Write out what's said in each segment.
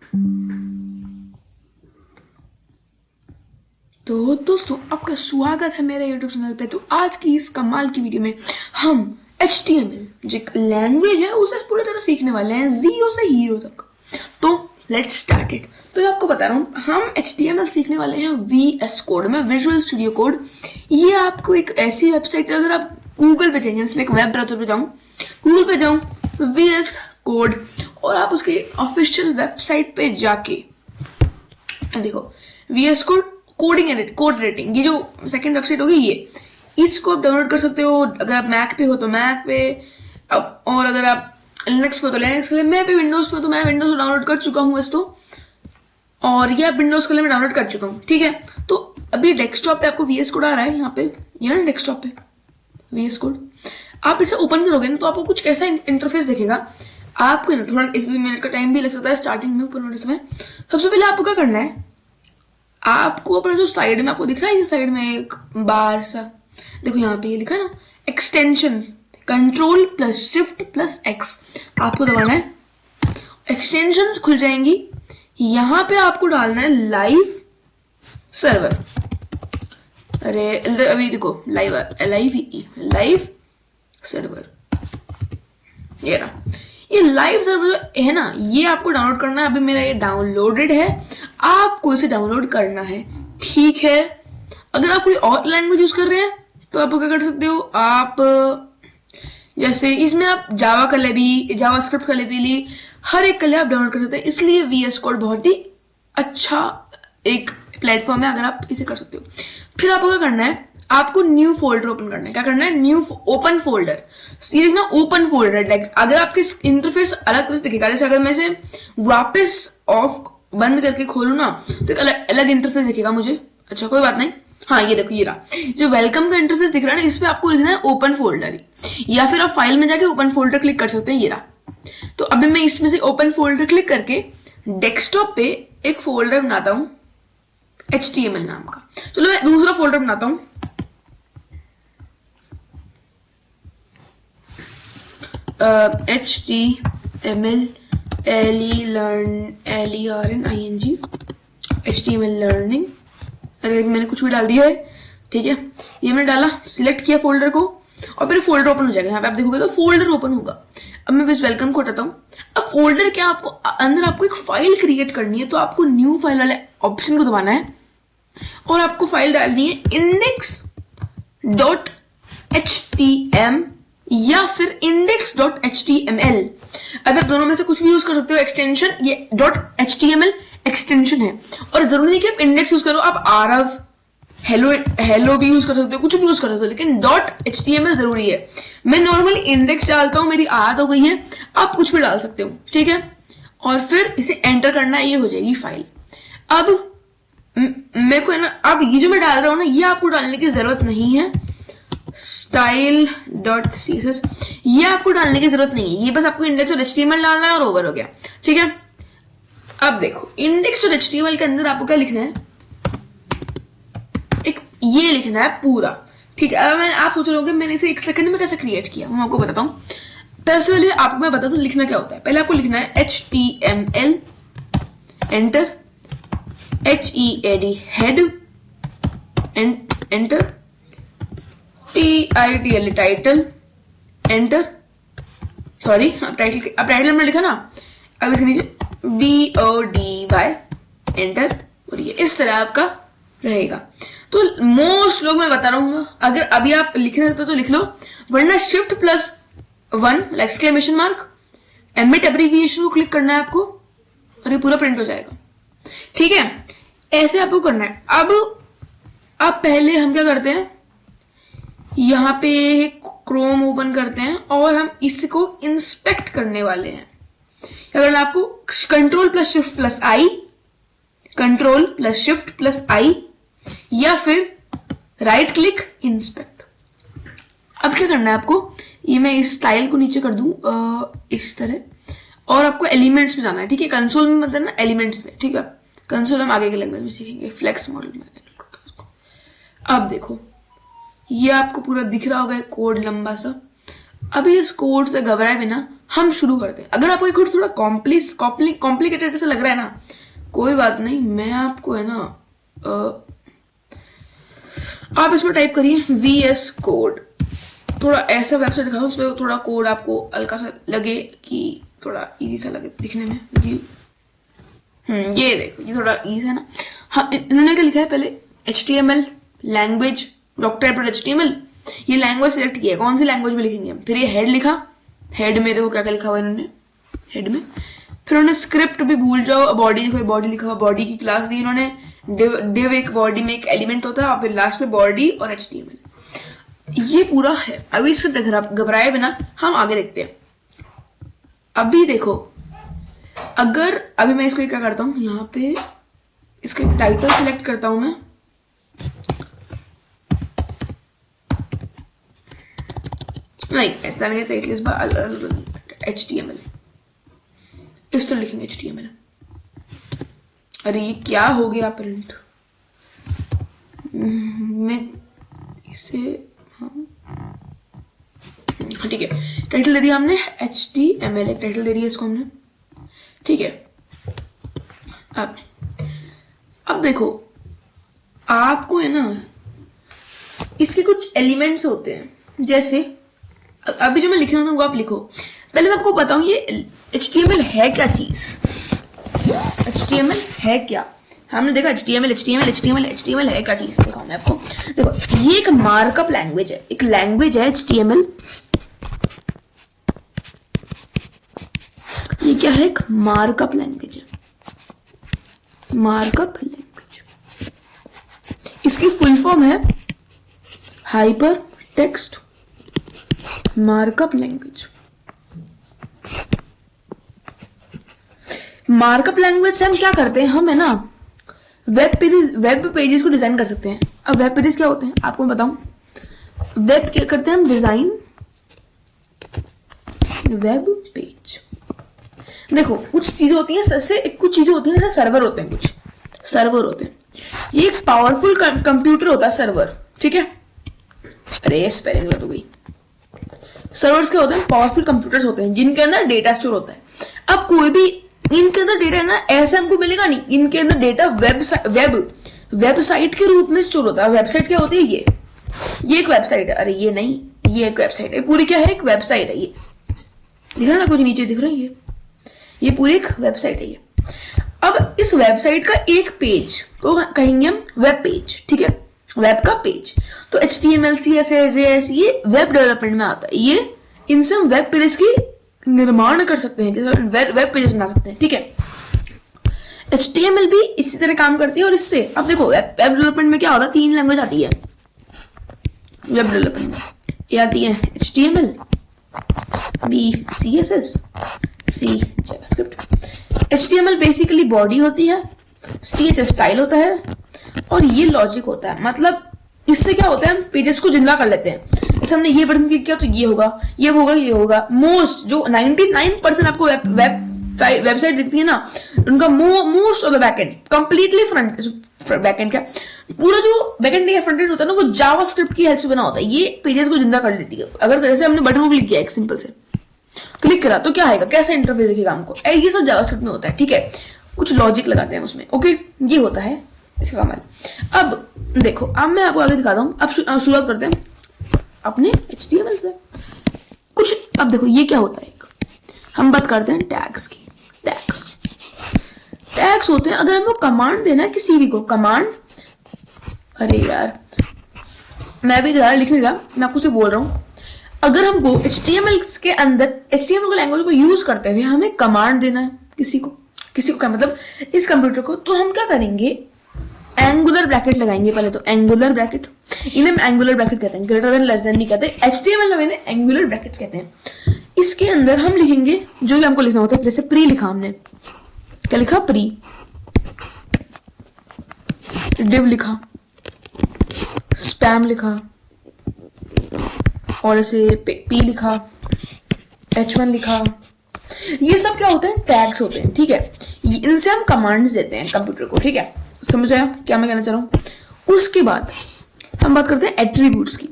तो दोस्तों आपका स्वागत है मेरे YouTube चैनल पे। तो आज की इस कमाल की वीडियो में हम HTML जो एक लैंग्वेज है उसे पूरी तरह सीखने वाले हैं, जीरो से हीरो तक। तो लेट्स स्टार्ट इट। तो मैं आपको बता रहा हूँ, हम HTML सीखने वाले हैं VS कोड में, विजुअल स्टूडियो कोड। ये आपको एक ऐसी वेबसाइट है, अगर आप गूगल पे जाएंगे, इसमें एक वेब ब्राउजर पे जाऊँ, गूगल पे जाऊँ VS कोड, और आप उसके ऑफिशियल वेबसाइट पे जाके देखो VS code coding edit code rating, ये जो सेकंड वेबसाइट होगी ये, इसको आप डाउनलोड कर सकते हो। अगर आप मैक पे हो तो मैक पे, और अगर आप लिनक्स पे हो तो लिनक्स के लिए। मैं पे विंडोज पे तो मैं विंडोज डाउनलोड कर चुका हूँ वैसे तो, और ये विंडोज के लिए मैं डाउनलोड कर चुका हूँ। ठीक है, तो अभी डेस्कटॉप पे आपको VS कोड आ रहा है यहाँ पे, ये ना डेस्कटॉप पे VS कोड। आप इसे ओपन करोगे ना तो आपको कुछ कैसा इंटरफेस दिखेगा। आपको ना थोड़ा 1 मिनट का टाइम भी लग सकता है स्टार्टिंग में ओपन होने समय। सबसे पहले आपको क्या करना है, आपको अपना जो साइड में आपको दिख रहा है, ये साइड में एक बार सा देखो, यहाँ पे ये लिखा है ना एक्सटेंशंस, Ctrl+Shift+X आपको दबाना है, एक्सटेंशंस खुल जाएंगी। यहाँ पे आपको डालना है लाइव सर्वर। अरे अभी देखो लाइव सर्वर, ये रहा। ये लाइव सर्वर है ना, ये आपको डाउनलोड करना है। अभी मेरा ये डाउनलोडेड है, आपको इसे डाउनलोड करना है। ठीक है, अगर आप कोई और लैंग्वेज यूज कर रहे हैं तो आप क्या कर सकते हो, आप जैसे इसमें आप जावा कर ले भी, जावास्क्रिप्ट कर ले भी, हर एक के लिए आप डाउनलोड कर सकते हैं। इसलिए VS कोड बहुत ही अच्छा एक प्लेटफॉर्म है, अगर आप इसे कर सकते हो। फिर आपको क्या करना है, आपको न्यू फोल्डर ओपन करना है। क्या करना है, न्यू ओपन फोल्डर। ये देखना ओपन फोल्डर, लाइक अगर आपके इंटरफेस अलग तरह से दिखेगा, जैसे अगर मैं इसे वापस ऑफ बंद करके खोलू ना तो एक अलग इंटरफेस दिखेगा मुझे। अच्छा कोई बात नहीं, हाँ ये देखो, ये रहा जो वेलकम का इंटरफेस दिख रहा है ना, इस पे आपको लिखना है ओपन फोल्डर, या फिर आप फाइल में जाके ओपन फोल्डर क्लिक कर सकते हैं। ये रहा। तो अभी मैं इसमें से ओपन फोल्डर क्लिक करके डेस्कटॉप पे एक फोल्डर बनाता हूं HTML नाम का। चलो मैं दूसरा फोल्डर बनाता हूं, HTML HTML लर्निंग। अरे मैंने कुछ भी डाल दिया है, ठीक है, ये मैंने डाला, सिलेक्ट किया फोल्डर को, और फिर फोल्डर ओपन हो जाएगा। यहाँ पे आप देखोगे तो फोल्डर ओपन होगा। अब मैं बस वेलकम को हटाता हूँ। अब फोल्डर क्या, आपको अंदर आपको एक फाइल क्रिएट करनी है, तो आपको न्यू फाइल वाले ऑप्शन को दबाना है, और आपको फाइल डालनी है index.htm या फिर index.html। अब आप दोनों में से कुछ भी यूज कर सकते हो। एक्सटेंशन ये .html एक्सटेंशन है, और जरूरी नहीं कि आप इंडेक्स यूज करो, आप आरव हेलो भी यूज कर सकते हो, कुछ भी यूज कर सकते हो, लेकिन .html जरूरी है। मैं नॉर्मली इंडेक्स डालता हूं, मेरी आदत हो गई है, आप कुछ भी डाल सकते हो। ठीक है, और फिर इसे एंटर करना है, ये हो जाएगी फाइल। अब मेरे को है ना, अब ये जो मैं डाल रहा हूं ना, ये आपको डालने की जरूरत नहीं है। style.css ये आपको डालने की जरूरत नहीं है, ये बस आपको इंडेक्स और HTML डालना है और ओवर हो गया। ठीक है, अब देखो इंडेक्स और HTML के अंदर आपको क्या लिखना है, एक ये लिखना है पूरा। ठीक है, अब आप सोच रहे होंगे मैंने इसे 1 सेकंड में कैसे क्रिएट किया, मैं आपको बताता हूँ। पहले आपको मैं बता दूं लिखना क्या होता है। पहले आपको लिखना है HTML, enter, HEAD head, enter, TITL title, enter. Sorry, अब टाइटल में लिखा ना, अब इसके नीचे BODY, एंटर, और ये इस तरह आपका रहेगा। तो मोस्ट लोग मैं बता रहा हूँ, अगर अभी आप लिखना चाहते तो लिख लो, वरना Shift+1 exclamation mark emit abbreviation को क्लिक करना है आपको, और ये पूरा प्रिंट हो जाएगा। ठीक है, ऐसे आपको करना है। अब पहले हम क्या करते हैं, यहाँ पे क्रोम ओपन करते हैं, और हम इसको इंस्पेक्ट करने वाले हैं। अगर आपको Ctrl+Shift+I या फिर राइट क्लिक इंस्पेक्ट। अब क्या करना है आपको, ये मैं इस स्टाइल को नीचे कर दूं इस तरह, और आपको एलिमेंट्स में जाना है। ठीक है, कंसोल में मतलब ना एलिमेंट्स में। ठीक है, कंसोल हम आगे के लैंग्वेज में सीखेंगे, फ्लेक्स मॉडल में। अब देखो ये आपको पूरा दिख रहा होगा कोड लंबा सा। अभी इस कोड से घबराए बिना हम शुरू करते हैं। अगर आपको एक थोड़ा कॉम्प्लिकेटेड से लग रहा है ना, कोई बात नहीं, मैं आपको है ना आप इसमें टाइप करिए VS कोड, थोड़ा ऐसा वेबसाइट दिखाओ उस पर थोड़ा कोड आपको हल्का सा लगे कि थोड़ा इजी सा लगे दिखने में। ये देखो ये थोड़ा इजी है ना। हाँ, इन्होंने क्या लिखा है पहले, HTML लैंग्वेज .html, ये लैंग्वेज सिलेक्ट किया है, कौन सी लैंग्वेज में लिखेंगे हम। फिर ये हेड लिखा, हेड में देखो क्या क्या लिखा हुआ इन्होंने हेड में। फिर उन्होंने स्क्रिप्ट भी भूल जाओ, बॉडी देखो, बॉडी लिखा हुआ, बॉडी की क्लास दी इन्होंने, डिव एक बॉडी में एक एलिमेंट होता है और फिर लास्ट में बॉडी और HTML। ये पूरा है। अभी इससे घबराए बिना हम आगे देखते हैं। अभी देखो, अगर अभी मैं इसको क्या करता हूं, यहाँ पे इसका टाइटल सिलेक्ट करता हूं मैं, नहीं ऐसा नहीं, टाइटल HTML इस तरह लिखेंगे HTML। अरे ये क्या हो गया प्रिंट, मैं इसे ठीक है, टाइटल दे दिया हमने HTML, एक टाइटल दे दिया इसको हमने, ठीक है। अब देखो आपको है ना इसके कुछ एलिमेंट्स होते हैं, जैसे अभी जो मैं लिख रहा हूं ना वो आप लिखो। पहले मैं आपको बताऊं ये HTML है क्या चीज, HTML है क्या। हमने देखा HTML है क्या चीज, देखा मैं आपको। देखो ये एक मार्कअप लैंग्वेज है, एक लैंग्वेज है HTML। ये क्या है, एक मार्कअप लैंग्वेज है, मार्कअप लैंग्वेज। इसकी फुल फॉर्म है hyper text markup language. Markup language से हम क्या करते हैं, हम है ना वेब पेजेस को डिजाइन कर सकते हैं। अब वेब पेजेस क्या होते हैं आपको मैं बताऊं, वेब क्या करते हैं हम, डिजाइन वेब पेज। देखो कुछ चीजें होती हैं जैसे, कुछ चीजें होती हैं जैसे सर्वर होते हैं, कुछ सर्वर होते हैं, ये एक पावरफुल कंप्यूटर होता है सर्वर, ठीक है। अरे स्पेलिंग गलत हो गई। सर्वर्स क्या होते हैं, पावरफुल कंप्यूटर्स होते हैं जिनके अंदर डेटा स्टोर होता है। अब कोई भी इनके अंदर डेटा है ना ऐसा हमको मिलेगा नहीं, इनके अंदर डेटा वेबसाइट के रूप में स्टोर होता है। वेबसाइट क्या होती है, ये एक वेबसाइट है, अरे ये नहीं, ये एक वेबसाइट है, पूरी क्या है, एक वेबसाइट है। ये दिख रहा है ना, कुछ नीचे दिख रहा है, ये पूरी एक वेबसाइट है ये। अब इस वेबसाइट का एक पेज तो कहेंगे हम वेब पेज, ठीक है, वेब का पेज। तो HTML CSS JS ये वेब डेवलपमेंट में आता है, ये इनसे हम वेब पेज की निर्माण कर सकते हैं, वेब पेज बना सकते हैं, ठीक है। HTML भी इसी तरह काम करती है। और इससे अब देखो वेब डेवलपमेंट में क्या होता है, 3 लैंग्वेज आती है वेब डेवलपमेंट में, ये आती है HTML, B CSS, C JavaScript। HTML basically body होती है, CSS स्टाइल होता है और ये लॉजिक होता है। मतलब इससे क्या होता है, हम पेजेस को जिंदा कर लेते हैं। जैसे हमने ये बटन क्लिक किया तो ये होगा, ये होगा, ये होगा। मोस्ट जो 99% आपको वेबसाइट दिखती है ना, उनका most of the backend completely front backend का पूरा जो बैकएंड या फ्रंट एंड होता है ना, वो जावास्क्रिप्ट की हेल्प से बना होता है। ये पेजेस को जिंदा कर लेती है। अगर जैसे हमने बटन को क्लिक किया, एक सिंपल से क्लिक करा तो क्या आएगा, कैसा इंटरफेस दिखेगा हमको, ये सब जावास्क्रिप्ट में होता है, ठीक है। कुछ लॉजिक लगाते हैं उसमें, ओके, ये होता है इसका कमाल। अब देखो, अब मैं आपको आगे दिखाता हूँ। अब शुरुआत करते हैं अपने HTML से कुछ। अब देखो ये क्या होता है, हम बात करते हैं टैग्स की। टैग्स होते हैं, अगर हमको कमांड देना है किसी भी को, कमांड, अरे यार मैं भी ज़्यादा लिख नहीं रहा, मैं आपको से बोल रहा हूँ। अगर हमको HTML के अंदर HTML लैंग्वेज को यूज करते हुए हमें कमांड देना है किसी को क्या मतलब इस कंप्यूटर को, तो हम क्या करेंगे, एंगुलर ब्रैकेट लगाएंगे पहले तो, एंगुलर ब्रैकेट, इन्हें हम एंगुलर ब्रैकेट कहते हैं, ग्रेटर देन लेस देन नहीं कहते। HTML में इन्हें एंगुलर ब्रैकेट्स कहते हैं। इसके अंदर हम लिखेंगे जो भी हमको लिखना होता है। जैसे प्री लिखा हमने, क्या लिखा, प्री, डिव लिखा, स्पैम लिखा, और ऐसे पी लिखा, H1 लिखा। ये सब क्या होते हैं, टैग्स होते हैं, ठीक है। इनसे हम कमांड्स देते हैं कंप्यूटर को, ठीक है। समझ आया क्या मैं कहना चाह रहा हूं। उसके बाद हम बात करते हैं एट्रीब्यूट्स की।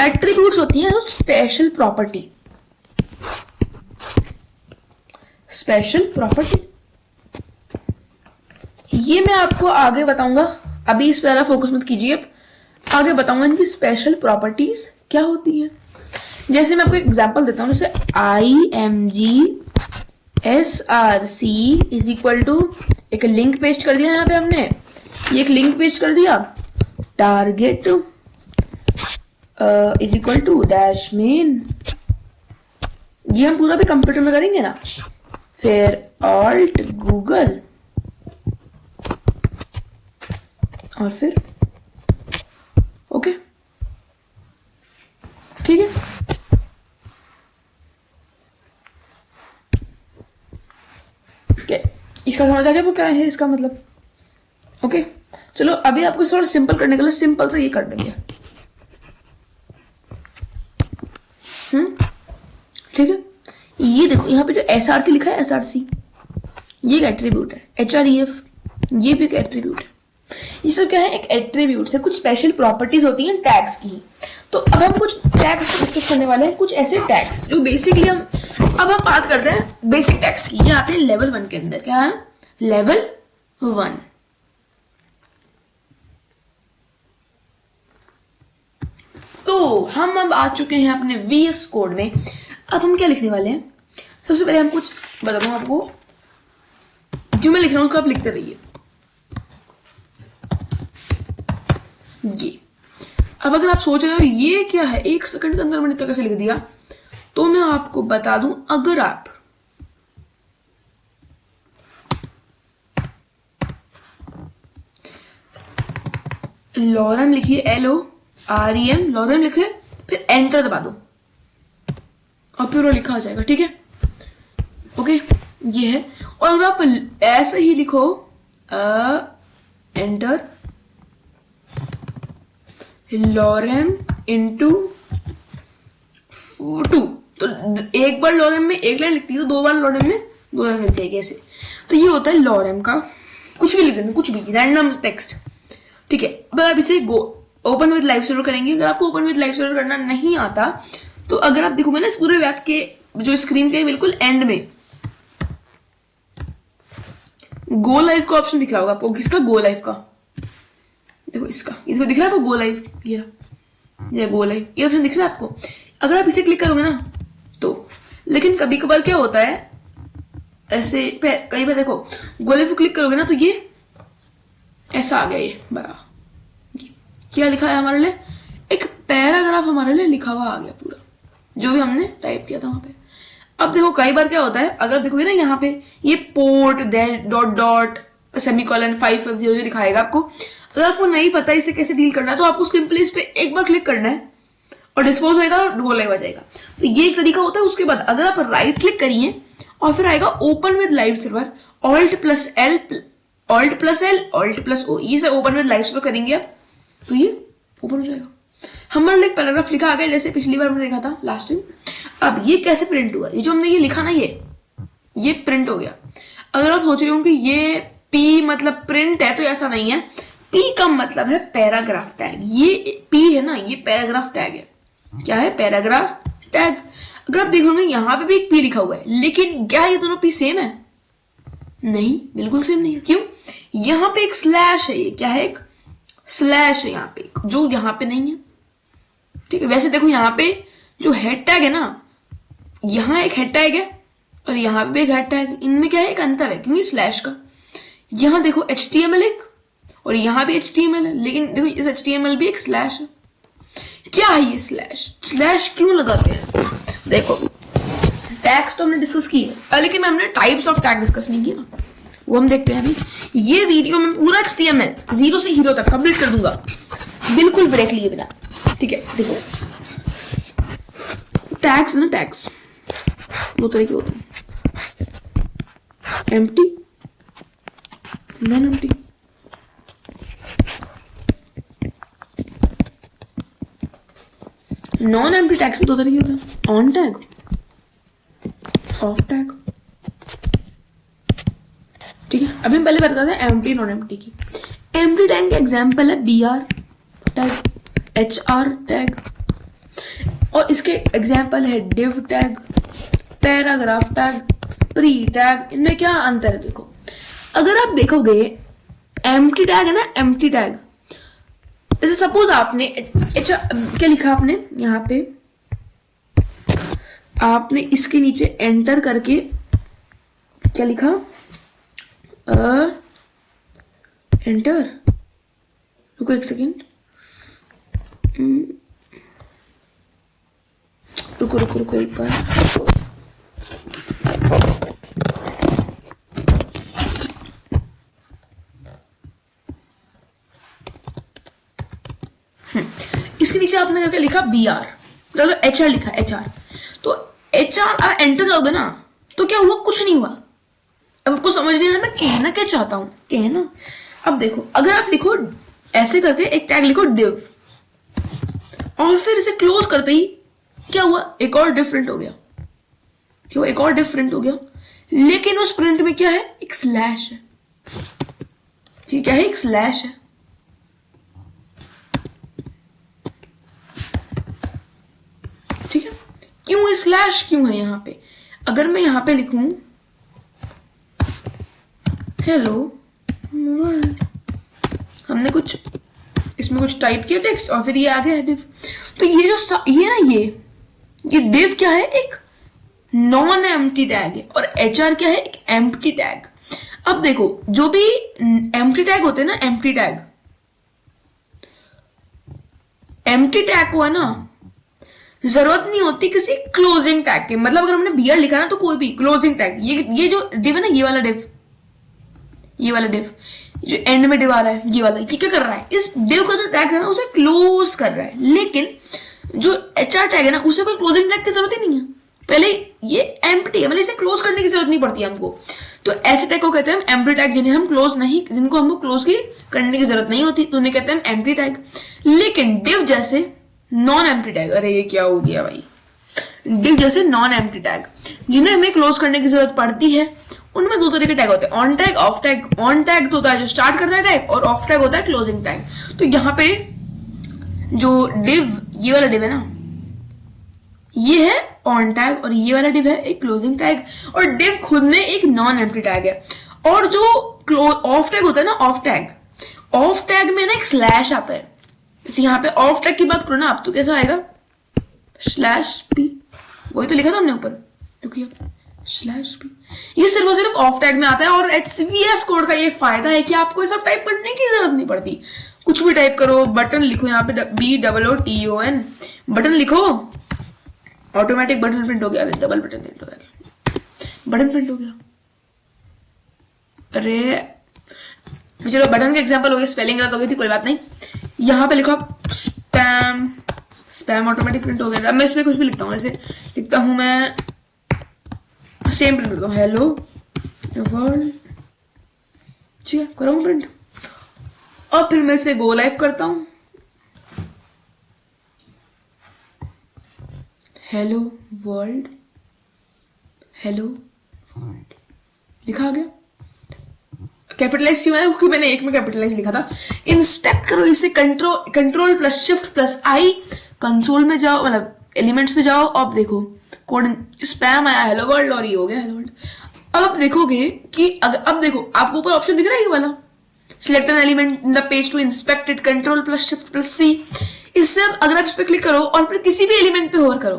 एट्रीब्यूट्स होती हैं स्पेशल प्रॉपर्टी, स्पेशल प्रॉपर्टी। ये मैं आपको आगे बताऊंगा, अभी इस पर फोकस मत कीजिए, अब आगे बताऊंगा इनकी स्पेशल प्रॉपर्टीज क्या होती हैं। जैसे मैं आपको एग्जांपल देता हूं, जैसे IMG SRC is equal to, एक लिंक पेस्ट कर दिया यहाँ पे हमने, ये एक लिंक पेस्ट कर दिया, target is equal to dash main, ये हम पूरा भी कंप्यूटर में करेंगे ना, फिर ऑल्ट गूगल और फिर ओके, ठीक है। इसका समझ आ गया वो क्या है इसका मतलब, ओके। चलो अभी आपको थोड़ा सिंपल करने के लिए सिंपल से ये कर देंगे, ठीक है। ये देखो यहाँ पे जो SRC लिखा है, SRC ये एक एट्रीब्यूट है, HREF ये भी एक एट्रीब्यूट है। ये सब क्या है, एक एट्रीब्यूट है, कुछ स्पेशल प्रॉपर्टीज होती हैं टैग्स की। तो अब हम कुछ टैग्स डिस्कस करने वाले हैं, कुछ ऐसे टैग्स जो बेसिकली अब हम बात करते हैं बेसिक टैग्स की। ये आते हैं लेवल 1 के अंदर, क्या है लेवल 1। तो हम अब आ चुके हैं अपने VS कोड में। अब हम क्या लिखने वाले हैं, सबसे पहले हम कुछ बता दूंगा आपको, जो मैं लिख रहा हूं उसको आप लिखते रहिए। ये अब अगर आप सोच रहे हो ये क्या है, 1 सेकंड के अंदर मैंने इतना कैसे लिख दिया, तो मैं आपको बता दूं, अगर आप लॉरेम लिखिए, LOREM लॉरेम लिखे, फिर एंटर दबा दो और फिर वो लिखा हो जाएगा, ठीक है, ओके। ये है, और अगर आप ऐसे ही लिखो एंटर लॉरेम इंटू 2, तो एक बार लॉरेम में एक लाइन लिखती है, तो 2 बार लॉरेम में 2 लाइन लिख जाएगी ऐसे। तो ये होता है लॉरेम का, कुछ भी लिख देना, कुछ भी रैंडम टेक्स्ट, ठीक है। अब आप इसे ओपन विद लाइव सर्वर करेंगे। अगर आपको ओपन विद लाइव सर्वर करना नहीं आता, तो अगर आप देखोगे ना इस पूरे वेब के जो स्क्रीन के बिल्कुल एंड में गो लाइव का ऑप्शन दिख रहा होगा आपको, किसका, गो लाइव का, देखो इसका, इसको दिख रहा है आपको गो लाइव, ये गो लाइव, ये ऑप्शन दिख रहा है आपको। अगर आप इसे क्लिक करोगे ना तो, लेकिन कभी कभार क्या होता है ऐसे, कई बार देखो गो लाइव को क्लिक करोगे ना तो ये ऐसा आ गया, ये बड़ा क्या लिखा है हमारे लिए, एक पैराग्राफ हमारे लिए लिखा हुआ आ गया पूरा, जो भी हमने टाइप किया था वहां पे। अब देखो कई बार क्या होता है, अगर देखोगे ना यहाँ पे ये पोर्ट डॉट डॉट सेमीकोलन 5500 दिखाएगा आपको। अगर आपको नहीं पता इसे कैसे डील करना है, तो आपको सिंपली इस पे एक बार क्लिक करना है और डिस्पोज होएगा और गो लाइव आ जाएगा। तो ये एक तरीका होता है। उसके बाद अगर आप राइट क्लिक करिए और फिर आएगा open with live server, Alt+L Alt+O, ये सब ओपन विद लाइव सर्वर करेंगे आप, तो ये ओपन हो जाएगा। हमारे लिए पैराग्राफ लिखा आ गया, जैसे पिछली बार हमने लिखा था लास्ट टाइम। अब ये कैसे प्रिंट हुआ, ये जो हमने ये लिखा ना, ये प्रिंट हो गया। अगर आप सोच रहे हो कि ये P मतलब प्रिंट है, तो ऐसा नहीं है। P का मतलब है पैराग्राफ टैग, ये P है ना, ये पैराग्राफ टैग है। क्या है, पैराग्राफ टैग। अगर आप देखोगे यहाँ पे भी एक P लिखा हुआ है, लेकिन क्या ये दोनों P सेम है? नहीं, बिल्कुल सेम नहीं है। क्यों? यहाँ पे एक स्लैश है, ये क्या है, एक स्लैश है यहाँ पे, जो यहाँ पे नहीं है। ठीक है, वैसे देखो यहाँ पे जो हेड टैग है ना, यहाँ एक हेड टैग है और यहाँ पे भी एक हेड टैग है। इनमें क्या है, एक अंतर है, क्योंकि स्लैश का। यहाँ देखो HTML एक और यहाँ भी HTML है, लेकिन देखो इस HTML भी एक स्लैश है। क्या है ये स्लैश क्यों लगाते हैं? देखो टैग्स तो हमने डिस्कस की है, लेकिन हमने टाइप्स ऑफ टैग डिस्कस नहीं किया ना, वो हम देखते हैं अभी। ये वीडियो में पूरा HTML 0 से हीरो तक कंप्लीट कर दूंगा, बिल्कुल ब्रेक लिए बिना। ठीक है, देखो टैग्स ना, टैग्स दो तरह के होते हैं, empty, non empty. Non empty tags भी दो तरह के होते हैं, ऑन टैग, ऑफ टैग। ठीक है, अभी हम पहले बात करते हैं एम्प्टी नॉन एम्प्टी की। एम्प्टी टैग का एग्जांपल है BR टैग, HR टैग, और इसके एग्जाम्पल है div tag, paragraph tag, pre tag. इनमें क्या अंतर है देखो, अगर आप देखोगे एम्प्टी टैग है ना, एम्प्टी टैग, जैसे सपोज आपने क्या लिखा आपने यहाँ पे, आपने इसके नीचे एंटर करके क्या लिखा, एंटर, रुको एक सेकेंड, रुको रुको रुको एक बार, इसके नीचे आपने करके लिखा BR, मतलब HR लिखा, HR, तो HR एंटर करोगे ना तो क्या हुआ, कुछ नहीं हुआ। अब आपको समझ नहीं आ रहा मैं कहना क्या चाहता हूं, कहना, अब देखो अगर आप लिखो ऐसे करके एक टैग लिखो div, और फिर इसे क्लोज करते ही क्या हुआ, एक और डिफरेंट हो गया, क्यों, एक और डिफरेंट हो गया, लेकिन उस प्रिंट में क्या है, एक स्लैश है, ठीक है, एक स्लैश है, ठीक है। क्यों स्लैश क्यों है यहाँ पे, अगर मैं यहाँ पे लिखूं हेलो वर्ल्ड, हमने कुछ इसमें कुछ टाइप किया टेक्स्ट और फिर ये आ गया div, तो ये जो ये ना ये div क्या है, एक नॉन एम्प्टी टैग है, और HR क्या है, एक एम्प्टी टैग। अब देखो जो भी एम्प्टी टैग होते हैं ना, एम्प्टी टैग को है ना जरूरत नहीं होती किसी क्लोजिंग टैग के, मतलब अगर हमने BR लिखा ना तो कोई भी क्लोजिंग टैग, ये जो div है ना, ये वाला div जो एंड में div आ रहा है, ये वाला, ये क्या कर रहा है, इस div का जो टैग है ना उसे क्लोज कर रहा है, लेकिन जो HR टैग है ना उसे कोई क्लोजिंग टैग की जरूरत ही नहीं है, पहले ये एम्प्टी है, मतलब इसे क्लोज करने की जरूरत नहीं पड़ती है हमको। तो ऐसे टैग को कहते हैं हम एम्प्टी टैग, जिनको हमको क्लोज की करने की जरूरत नहीं होती, तो उन्हें कहते हैं एम्प्टी टैग। लेकिन div जैसे नॉन एम्प्टी टैग, अरे ये क्या हो गया भाई, div जैसे नॉन एम्प्टी टैग जिन्हें हमें क्लोज करने की जरूरत पड़ती है, उनमें दो तरह के टैग होते हैं, on tag, of tag. On tag तो होता है जो स्टार्ट करता है टैग, और ऑफ टैग होता है क्लोजिंग टैग। तो यहाँ पे जो div, ये वाला div है ना, ये है ऑन टैग, और ये वाला div है एक क्लोजिंग टैग, और div खुद में एक नॉन एम्प्टी टैग है। और जो ऑफ टैग होता है ना, ऑफ टैग में ना एक स्लैश आता है, जैसे यहाँ पे ऑफ टैग की बात करो ना आप, तो कैसा आएगा, /p, वही तो लिखा था हमने ऊपर, तो क्या /p, ये सिर्फ और सिर्फ ऑफ टैग में आता है। और HVS कोड का ये फायदा है कि आपको ये सब टाइप करने की जरूरत नहीं पड़ती, कुछ भी टाइप करो, बटन लिखो यहाँ पे BOOTON, बटन लिखो, ऑटोमेटिक बटन प्रिंट हो गया, डबल बटन प्रिंट हो गया, बटन प्रिंट हो गया। अरे चलो बटन का एग्जांपल हो गया, स्पेलिंग गलत हो गई थी, कोई बात नहीं। यहाँ पे लिखो स्पैम ऑटोमेटिक प्रिंट हो गया। अब मैं इसमें कुछ भी लिखता हूँ, जैसे लिखता हूँ मैं सेम प्रिंट करता हूँ, हेलो वर्ल्ड, ठीक है, करूँ प्रिंट, और फिर मैं इसे गो लाइव करता हूँ, हेलो वर्ल्ड, लिखा आ गया। कैपिटलाइज क्यों है, क्योंकि मैंने एक में कैपिटलाइज लिखा था। इंस्पेक्ट करो इसे, कंट्रोल प्लस शिफ्ट प्लस आई, कंसोल में जाओ, मतलब एलिमेंट्स में जाओ, अब देखो कोड स्पैम आया हेलो वर्ल्ड, और ये हो गया हेलो वर्ल्ड। अब देखोगे कि अब देखो आपको ऊपर ऑप्शन दिख रहा है ये वाला, select an element in the page to inspect it, control plus shift plus C. इससे अगर आप इस पर क्लिक करो और फिर किसी भी एलिमेंट पे होवर करो,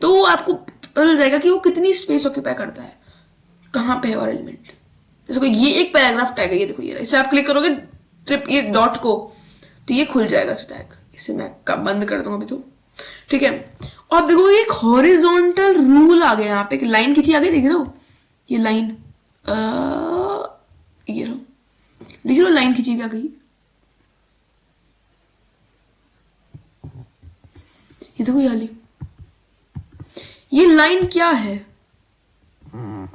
तो आपको पता चल जाएगा कि वो कितनी स्पेस ऑक्यूपाई करता है, कहां पे है और एलिमेंट। जैसे कोई ये एक पैराग्राफ टैग है, ये देखो, ये इसे आप क्लिक करोगे ये डॉट को, तो ये खुल जाएगा टैग। इसे मैं बंद कर दूंगा अभी तो, ठीक है। और देखो एक हॉरिजॉन्टल रूल आ गया, यहाँ पे एक लाइन खींची आ गई, देख रहे हो ये लाइन, ये रहो, देख रहे हो लाइन खींची भी आ गई। ये देखो ये वाली, ये लाइन क्या है,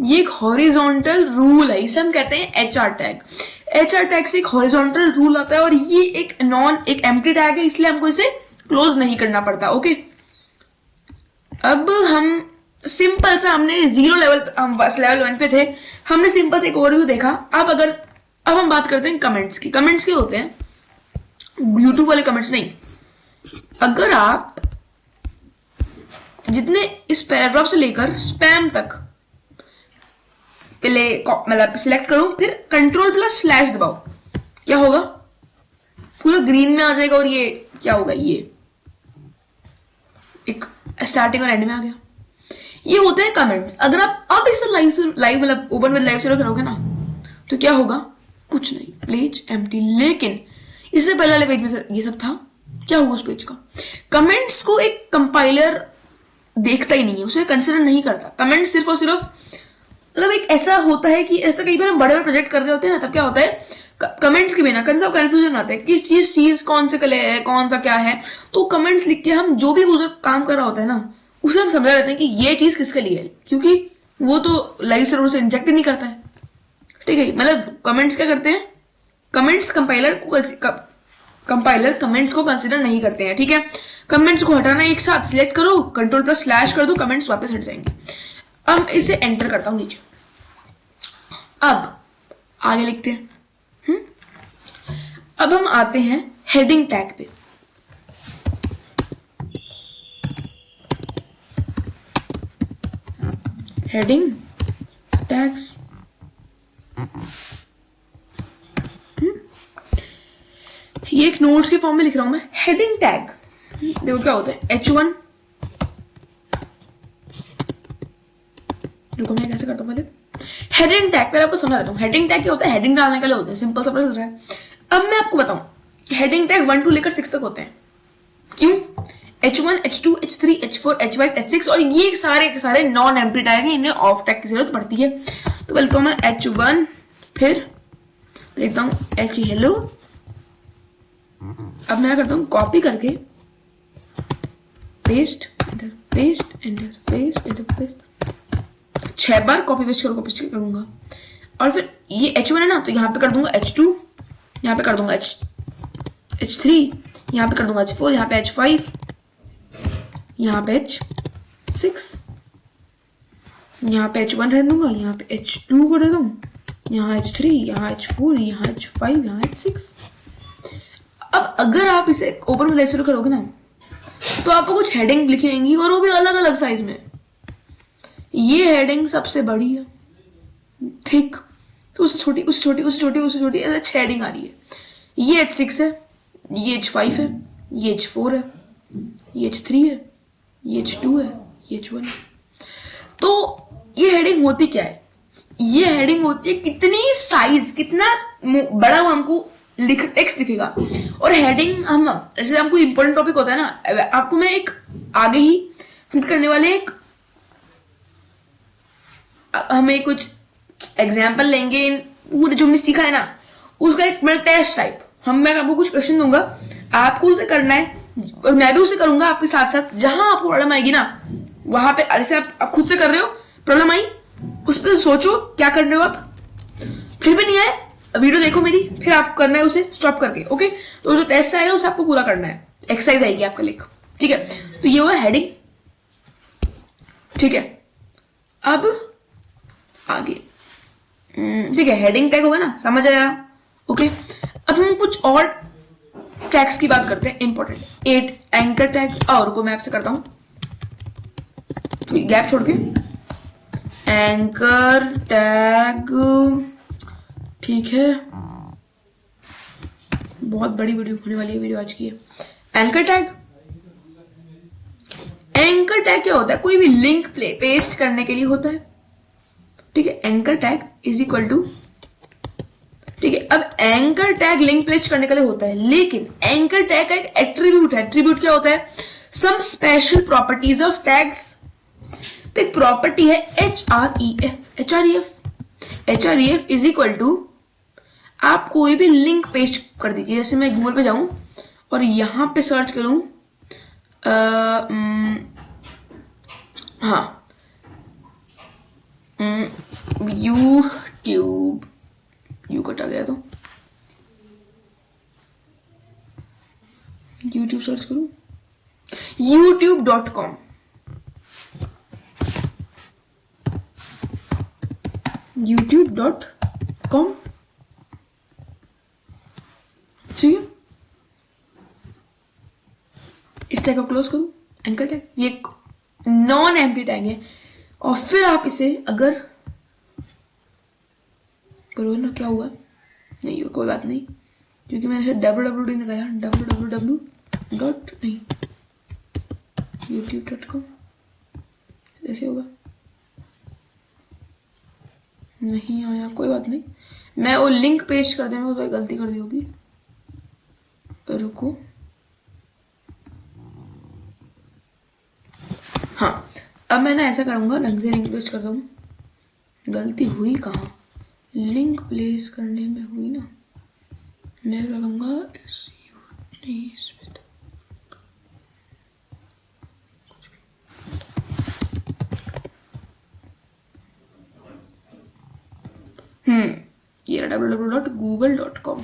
ये एक हॉरिजॉन्टल रूल है, इसे हम कहते हैं HR टैग। HR टैग से एक हॉरिजॉन्टल रूल आता है, और ये एक एम्प्टी टैग है, इसलिए हमको इसे क्लोज नहीं करना पड़ता। ओके, अब हम सिंपल सा, हमने 0 लेवल, हम बस लेवल 1 पे थे, हमने सिंपल से एक ओवरव्यू देखा। अब हम बात करते हैं कमेंट्स की। कमेंट्स क्या होते हैं, यूट्यूब वाले कमेंट्स नहीं, अगर आप जितने इस पैराग्राफ से लेकर स्पैम तक पहले मतलब सिलेक्ट करो, फिर कंट्रोल+/ दबाओ, क्या होगा? पूरा ग्रीन में आ जाएगा और ये क्या होगा? ये एक स्टार्टिंग और एंड में आ गया। ये होते हैं कमेंट्स। अगर आप अब इसे लाइव मतलब ओपन विद लाइव से करोगे ना तो क्या होगा? कुछ नहीं, पेज एम्प्टी। लेकिन इससे पहले वाले पेज में ये सब था, क्या हुआ उस पेज का? कमेंट्स को एक कंपाइलर देखता ही नहीं है, उसे कंसिडर नहीं करता। कमेंट सिर्फ और सिर्फ मतलब एक ऐसा होता है कि ऐसा कई बार हम बड़े बड़े प्रोजेक्ट कर रहे होते हैं ना, तब क्या होता है कमेंट्स के बिना सब कंफ्यूजन आता है किस चीज कौन से कलर है, कौन सा क्या है। तो कमेंट्स लिख के हम जो भी यूजर काम कर रहा होता है ना उसे हम समझा रहते हैं कि ये चीज किसके लिए है, क्योंकि वो तो लाइव सर्वर से इंजेक्ट ही नहीं करता है। ठीक है, मतलब कमेंट्स क्या करते हैं? कमेंट्स कंपाइलर कमेंट्स को कंसिडर नहीं करते हैं। ठीक है, कमेंट्स को हटाना एक साथ सिलेक्ट करो, कंट्रोल+/ कर दो, कमेंट्स वापस हट जाएंगे। अब इसे एंटर करता हूं नीचे। अब आगे लिखते हैं। अब हम आते हैं हेडिंग टैग पे। हेडिंग टैग्स, ये एक नोट्स के फॉर्म में लिख रहा हूं मैं। हेडिंग टैग देखो क्या होता है। H1, रुको मैं कैसे करता हूं पहले। हेडिंग टैग पहले आपको समझा देता हूं। हेडिंग टैग क्या होता है? हेडिंग डालने के लिए होता है, सिंपल सा प्रोसेस है। अब मैं आपको बताऊं, हेडिंग टैग 1 to लेकर 6 तक होते हैं। क्यों? H1, H2, H3, H4, H5, H6 और ये सारे नॉन एम्प्टी टैग हैं, इन्हें ऑफ टैग की जरूरत पड़ती है। तो पहले तो मैं H1, फिर लिखता हूं H हेलो। अब मैं करता हूं कॉपी करके paste enter, paste enter, paste enter, paste 6 बार कॉपी पेस्ट करूंगा। और फिर ये H1 है ना, तो यहां पे कर दूंगा H2, यहां पे कर दूंगा H3, यहां पे कर दूंगा H4, यहां पे H5, यहां पे H6, यहां पे H1 रहने दूंगा, यहां पे H2 को दे दूं, यहां H3, यहां H4, यहां H5, यहां H6। अब अगर आप इसे ओपन में लेक्चर करोगे ना तो आपको कुछ हेडिंग लिखेंगी और वो भी अलग अलग साइज में। ये हेडिंग सबसे बड़ी है, थिक, तो उससे छोटी, उससे छोटी, उससे छोटी, उससे छोटी, ऐसे 6 हेडिंग आ रही है। ये H6 है, ये H5 है, ये H4 है, ये H3 है, ये H2 है, ये H1 है। तो ये हेडिंग होती क्या है? ये हेडिंग होती है कितनी साइज, कितना बड़ा वो हमको टेक्स्ट दिखेगा। और हेडिंग हम जैसे हमको इंपॉर्टेंट टॉपिक होता है ना, आपको मैं एक आगे ही हम करने वाले एक हमें कुछ एग्जाम्पल लेंगे पूरे जो हमने सीखा है ना उसका एक मतलब टेस्ट टाइप। मैं आपको कुछ क्वेश्चन दूंगा, आपको उसे करना है और मैं भी उसे करूंगा आपके साथ साथ। जहां आपको प्रॉब्लम आएगी ना वहां पे, जैसे आप खुद से कर रहे हो, प्रॉब्लम आई उस पर सोचो क्या कर रहे हो आप, फिर भी नहीं आए वीडियो देखो मेरी, फिर आप करना है उसे स्टॉप करके। ओके, तो जो टेस्ट आएगा उसे आपको पूरा करना है, एक्सरसाइज आएगी आपका लिख। ठीक है, तो ये हुआ हेडिंग। ठीक है, अब आगे ठीक है, हेडिंग टैग होगा ना, समझ आया? ओके, अब हम कुछ और टैग्स की बात करते हैं इंपॉर्टेंट। 8 एंकर टैग, और को मैं आपसे करता हूं तो गैप छोड़ के एंकर टैग। ठीक है, बहुत बड़ी वीडियो होने वाली है, वीडियो आज की है। एंकर टैग, एंकर टैग क्या होता है? कोई भी लिंक पेस्ट करने के लिए होता है। ठीक है, anchor tag is equal to, ठीक है, अब एंकर टैग लिंक पेस्ट करने के लिए होता है, लेकिन एंकर टैग का एक एट्रीब्यूट है। एट्रीब्यूट क्या होता है? Some special properties of tags. तो एक प्रॉपर्टी है href इज इक्वल टू, आप कोई भी लिंक पेस्ट कर दीजिए। जैसे मैं गूगल पे जाऊं और यहां पे सर्च करूं हाँ यूट्यूब, यू कटा गया तो यूट्यूब सर्च करूं, youtube.com, youtube.com। ठीक है, इस टैग को क्लोज करूं, एंकर टैग, ये नॉन एम्प्टी टैग है। और फिर आप इसे अगर करो ना, क्या हुआ, नहीं कोई बात नहीं, क्योंकि मैंने इसे www लगाया, www डॉट नहीं youtube.com ऐसे होगा, नहीं आया, कोई बात नहीं, मैं वो लिंक पेस्ट कर देंगे, तो गलती कर दी होगी, रुको, हाँ अब मैं ना ऐसा करूंगा, ढंग से लिंक पेस्ट करता हूँ, गलती हुई कहाँ, लिंक प्लेस करने में हुई ना, मैं लगाऊंगा ये www.google.com,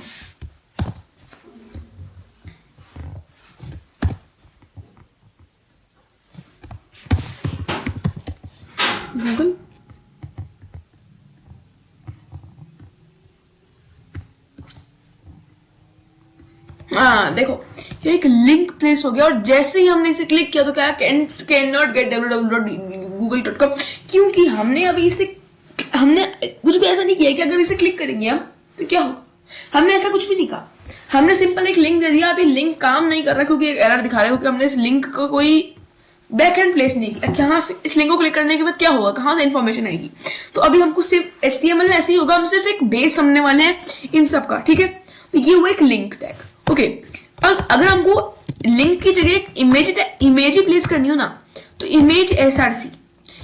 गूगल, हाँ देखो ये एक लिंक प्लेस हो गया, और जैसे ही हमने इसे क्लिक किया तो क्या, कैन नॉट गेट www.google.com, क्योंकि हमने अभी इसे, हमने कुछ भी ऐसा नहीं किया कि अगर इसे क्लिक करेंगे हम तो क्या होगा, हमने ऐसा कुछ भी नहीं कहा, हमने सिंपल एक लिंक दे दिया। अभी लिंक काम नहीं कर रहा क्योंकि एक एरर दिखा रहा है, क्योंकि हमने इस लिंक को कोई बैकएंड प्लेस नहीं किया। कहाँ से इस लिंक को क्लिक करने के बाद क्या होगा, कहाँ से इन्फॉर्मेशन आएगी, तो अभी हमको सिर्फ HTML में ऐसे ही होगा, हम सिर्फ एक बेस समझने वाले हैं इन सब का, ठीक है। तो ये हुआ एक लिंक टैग, ओके। अब अगर हमको लिंक की जगह एक इमेज ही प्लेस करनी हो ना, तो इमेज SRC,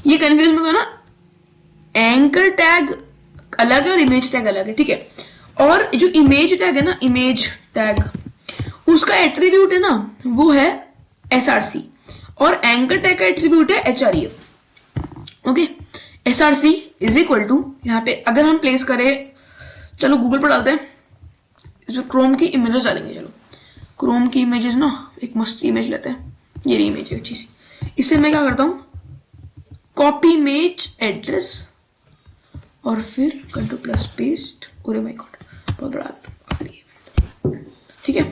ये कंफ्यूज मत हो ना, एंकर टैग अलग है और इमेज टैग अलग है, ठीक है। और जो इमेज टैग है ना, इमेज टैग, उसका एट्रीब्यूट है ना वो है SRC, और एंकर टैग का एट्रीब्यूट है href, okay. SRC is equal to, यहाँ पे अगर हम प्लेस करें, चलो गूगल पर डालते हैं, इसमें क्रोम की इमेजेस डालेंगे, चलो क्रोम की इमेजेस ना, एक मस्त इमेज लेते हैं, ये रही इमेज अच्छी सी, इससे मैं क्या करता हूँ, कॉपी इमेज एड्रेस और फिर कंट्रोल प्लस पेस्ट, ओरे माय गॉड बहुत बड़ा आता है, ठीक है।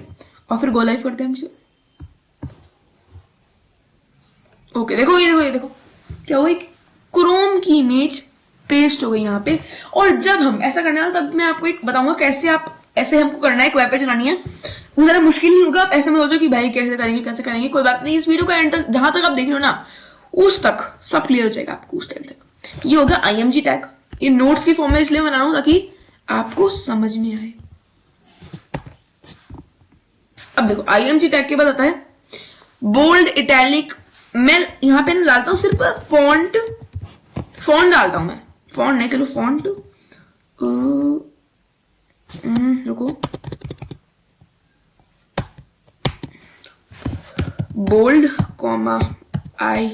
और फिर गो लाइव करते हैं हम इसे, ओके। देखो ये देखो क्या हुआ, क्रोम की इमेज पेस्ट हो गई यहाँ पे। और जब हम ऐसा करने वाले, तब मैं आपको एक बताऊंगा कैसे आप ऐसे हमको करना है, एक वेब पेज बनानी है, वो जरा मुश्किल नहीं होगा। आप ऐसे में सोचो कि भाई कैसे करेंगे, कोई बात नहीं, इस वीडियो का एंड तक जहां तक आप देख रहे हो ना, उस तक सब क्लियर हो जाएगा आपको उस टाइम तक। ये होगा IMG टैग, ये नोट्स की फॉर्म में इसलिए बना रहा हूं ताकि आपको समझ में आए। अब देखो IMG टैग के बाद आता है बोल्ड, इटैलिक, मैं यहां पे ना डालता हूं सिर्फ फॉन्ट डालता हूं मैं, फॉन्ट नहीं, चलो फॉन्ट, रुको, बोल्ड कॉमा आई,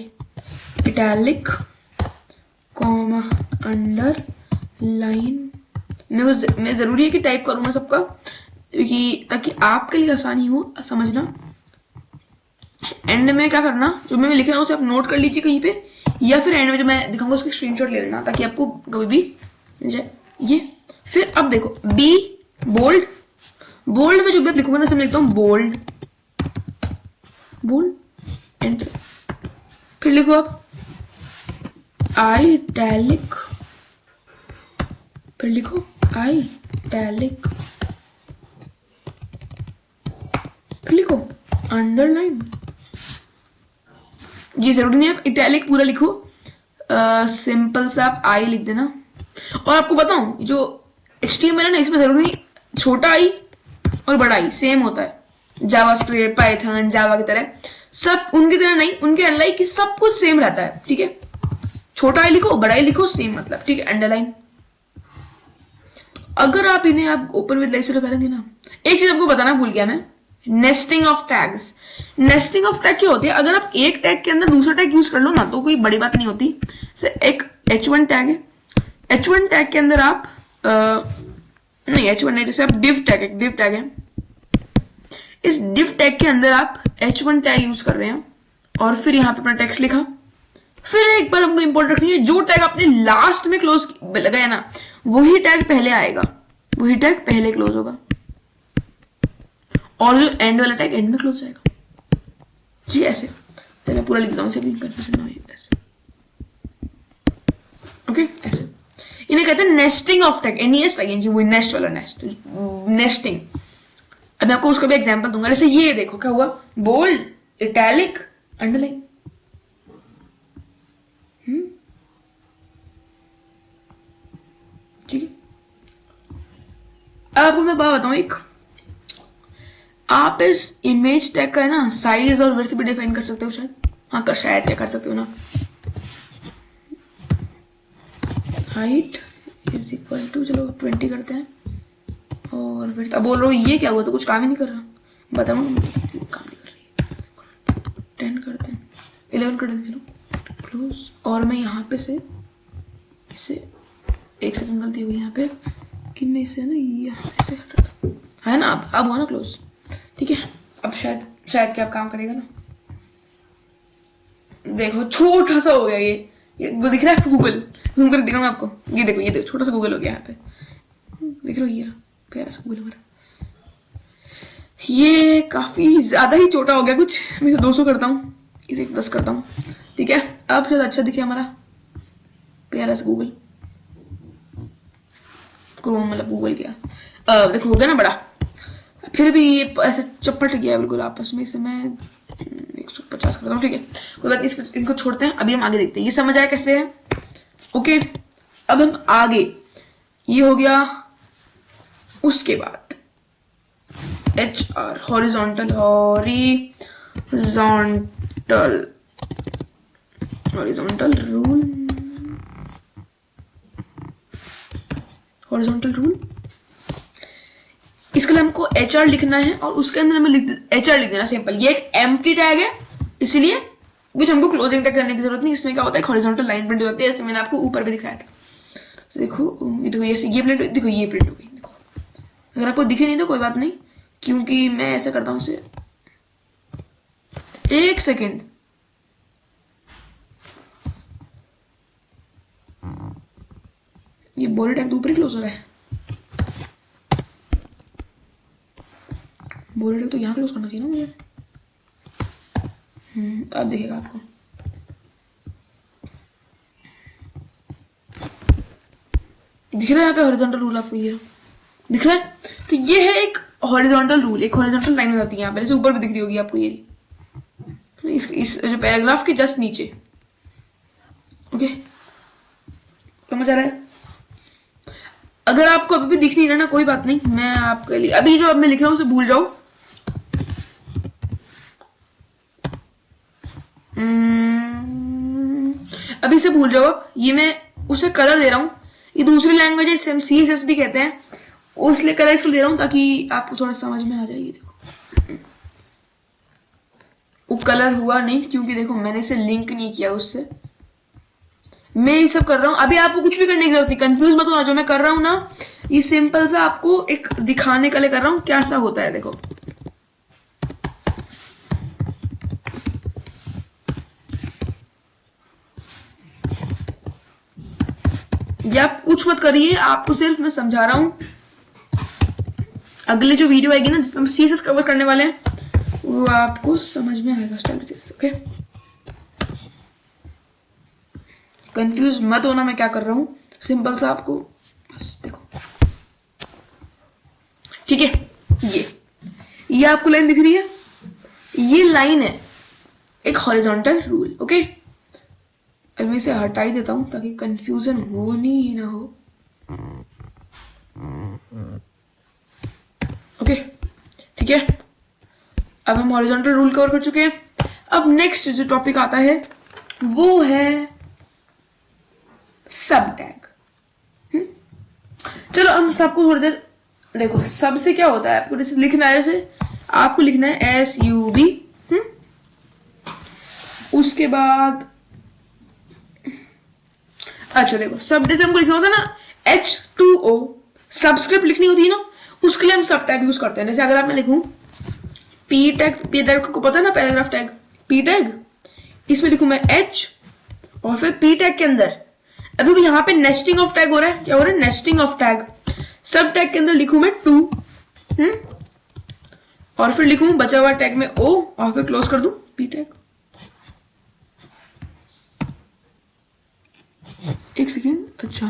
इटैलिक कॉमा अंडर लाइन, मैं जरूरी है कि टाइप करूं मैं सबका, क्योंकि ताकि आपके लिए आसानी हो समझना। एंड में क्या करना, जो मैं लिख रहा हूं उसे आप नोट कर लीजिए कहीं पे, या फिर एंड में जो मैं दिखाऊंगा उसकी स्क्रीनशॉट ले लेना ताकि आपको कभी भी मिल जाए ये। फिर अब देखो बी बोल्ड, बोल्ड में जो भी लिखूंगा ना, सब लिखता हूं बोल्ड, एंटर, फिर लिखो आप इटैलिक, फिर लिखो इटैलिक, फिर लिखो अंडरलाइन। ये जरूरी नहीं आप इटैलिक पूरा लिखो, सिंपल सा आप आई लिख देना। और आपको बताऊं, जो HTML है ना, इसमें जरूरी छोटा आई और बड़ा आई सेम होता है, जावास्क्रिप्ट, पाइथन, जावा की तरह, सब उनकी तरह नहीं, उनके अनलाइक की सब कुछ सेम रहता है, ठीक है। छोटा आई लिखो, बड़ा आई लिखो, सेम मतलब, ठीक है। अंडरलाइन, अगर आप इन्हें आप ओपन विद लाइट करेंगे ना, एक चीज आपको बताना भूल गया मैं, nesting of tags. Nesting of tag क्या होती है, अगर आप एक टैग के अंदर दूसरा टैग यूज कर लो ना, तो कोई बड़ी बात नहीं होती। एक H1 टैग है, H1 टैग के अंदर आप नहीं, H1 नहीं, जैसे आप div टैग है, इस div टैग के अंदर आप H1 टैग यूज कर रहे हैं, और फिर यहाँ पे अपना टेक्स्ट लिखा। फिर एक बार हमको इंपॉर्टेंट रखनी है, जो टैग आपने लास्ट में क्लोज लगाया ना, वही टैग पहले आएगा, वही टैग पहले क्लोज होगा, और जो एंड वाला टैग एंड में क्लोज आएगा। जी ऐसे, तो मैं पूरा लिख देता हूँ इसे, कंफ्यूजन ना हो ऐसे। ओके ऐसे, इन्हें कहते हैं नेस्टिंग ऑफ टैग, NEST वो नेस्ट वाला नेस्ट, नेस्टिंग। अब मैं आपको उसका भी एग्जांपल दूंगा। जैसे ये देखो क्या हुआ, बोल्ड, इटैलिक, अंडरलाइन। ठीक है, अब आपको मैं बात बताऊं एक, आप इस इमेज टैग का है ना साइज और विड्थ भी डिफाइन कर सकते हो शायद। हाँ कर, शायद क्या कर सकते हो ना, हाइट इज इक्वल टू, चलो 20 करते हैं, और विड्थ। अब बोल रहे हो ये क्या हुआ, तो कुछ काम ही नहीं कर रहा, बताओ काम नहीं कर रही है। 10 करते हैं, 11 कर देते, चलो क्लोज। और मैं यहाँ पे से इसे, एक सेकंड गलती हुई यहाँ पे कि मैं इसे ना यहाँ से हटाता है ना, अब हुआ ना क्लोज। ठीक है, अब शायद क्या काम करेगा ना, देखो छोटा सा हो गया ये वो दिख रहा है गूगल, जूम कर दिखाऊंगा आपको, ये देखो छोटा सा गूगल हो गया यहाँ पे, देख रहे हो, ये प्यारा सा गूगल हमारा। ये काफी ज्यादा ही छोटा हो गया कुछ, मैं 200 करता हूँ, इसे 10 करता हूँ। ठीक है, अब शायद अच्छा दिखे हमारा प्यारा सा गूगल, क्रोम मतलब गूगल क्या, देखो हो गया ना बड़ा, फिर भी ये ऐसे चपट गया बिल्कुल आपस में, इसे मैं 150 करता हूँ। ठीक है, कोई बात नहीं, इनको छोड़ते हैं, अभी हम आगे देखते हैं, ये समझ आया कैसे है। ओके, अब हम आगे, ये हो गया, उसके बाद HR horizontal rule, horizontal rule, इसके लिए हमको HR लिखना है और उसके अंदर हमें HR लिख देना सिंपल। ये एक एम्प्टी टैग है, इसलिए कुछ हमको क्लोजिंग टैग करने की जरूरत नहीं। इसमें क्या होता है, हॉरिजॉन्टल लाइन प्रिंट होती है, जैसे मैंने आपको ऊपर भी दिखाया था। तो देखो ये प्रिंट, देखो ये प्रिंट हो गई। देखो अगर आपको दिखे नहीं तो कोई बात नहीं, क्योंकि मैं ऐसा करता हूँ इसे, एक सेकेंड, ये बॉडी टैग तो ऊपर ही क्लोज हो रहा है, बॉडी टैग तो यहाँ क्लोज करना चाहिए ना मुझे। अब दिखेगा आपको, दिख रहा है यहाँ पे हॉरिजॉन्टल रूल, आपको ये दिख रहा है। तो ये है एक हॉरिजॉन्टल रूल, एक हॉरिजॉन्टल लाइन हो जाती है यहाँ पे, जैसे ऊपर भी दिख रही होगी आपको, ये इस जो पैराग्राफ के जस्ट नीचे। ओके, समझ आ रहा है। अगर आपको अभी भी दिख नहीं रहा ना, कोई बात नहीं, मैं आपके लिए अभी जो अब मैं लिख रहा हूँ उसे भूल जाओ। अभी से भूल जाओ, अब ये मैं उसे कलर दे रहा हूँ, ये दूसरी लैंग्वेज है, CSS भी कहते हैं, उसलिए कलर इसको दे रहा हूँ ताकि आपको थोड़ा समझ में आ जाए। ये देखो वो कलर हुआ नहीं, क्योंकि देखो मैंने इसे लिंक नहीं किया उससे, मैं ये सब कर रहा हूँ। अभी आपको कुछ भी करने की जरूरत नहीं, कंफ्यूज मत होना, जो मैं कर रहा हूँ ना ये सिंपल सा आपको एक दिखाने के लिए कर रहा हूँ क्या सा होता है। देखो या आप कुछ मत करिए, आपको सिर्फ मैं समझा रहा हूं। अगले जो वीडियो आएगी ना जिसमें हम CSS कवर करने वाले हैं, वो आपको समझ में आएगा स्टाइल CSS। ओके, कंफ्यूज मत होना मैं क्या कर रहा हूं, सिंपल सा आपको बस देखो। ठीक है, ये आपको लाइन दिख रही है, ये लाइन है एक हॉरिजॉन्टल रूल। ओके, अब मैं इसे हटा ही देता हूं ताकि कंफ्यूजन हो नहीं ना हो। ओके ठीक है, अब हम हॉरिजॉन्टल रूल कवर कर चुके हैं। अब नेक्स्ट जो टॉपिक आता है वो है सब टैग। चलो हम सबको थोड़ी देर देखो, सब से क्या होता है, आपको जैसे लिखना है, जैसे आपको लिखना है SUB, उसके बाद अच्छा देखो सब, जैसे हमको लिखना होता है ना H2O, सबस्क्रिप्ट लिखनी होती है ना, उसके लिए हम सब टैग यूज करते हैं। जैसे अगर आप मैं लिखूं P टैग को पता है ना, पैराग्राफ टैग P टैग, इसमें लिखूं मैं H और फिर P टैग के अंदर अभी यहाँ पे नेस्टिंग ऑफ टैग हो रहा है, क्या हो रहा है, नेस्टिंग ऑफ टैग। सब टैग के अंदर लिखूं मैं 2 और फिर लिखूं बचा हुआ टैग में O और फिर क्लोज कर दूं पी टैग, एक सेकेंड, अच्छा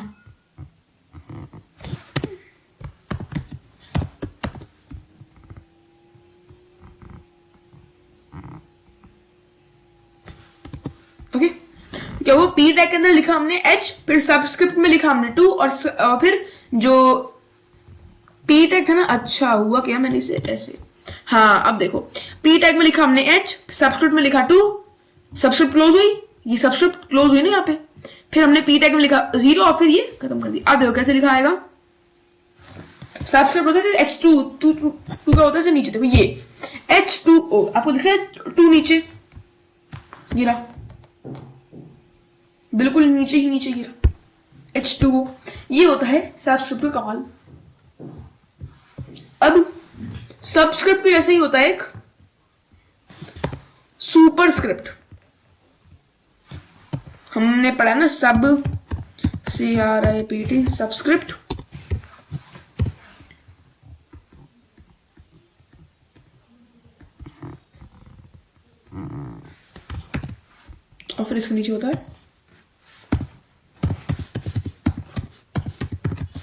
ओके क्या वो पी टैग के अंदर लिखा हमने h, फिर सबस्क्रिप्ट में लिखा हमने 2 और फिर जो पी टैग था ना, अच्छा हुआ क्या मैंने इसे ऐसे, हाँ अब देखो पी टैग में लिखा हमने h, सबस्क्रिप्ट में लिखा 2, सबस्क्रिप्ट क्लोज हुई, ये सबस्क्रिप्ट क्लोज हुई ना यहाँ पे, फिर हमने पी टैग में लिखा 0 और फिर ये खत्म कर दिया। अब देखो कैसे लिखा आएगा, सबस्क्रिप्ट होता है h2 टू का होता है नीचे, देखो ये h2o आपको दिख रहा है 2 नीचे गिरा, बिल्कुल नीचे ही नीचे गिरा h2o, ये होता है सबस्क्रिप्ट का कमाल। अब सबस्क्रिप्ट को ऐसे ही होता है एक सुपरस्क्रिप्ट, हमने पढ़ा ना सब से आ रहा है पीटी सबस्क्रिप्ट, और फिर इसके नीचे होता है,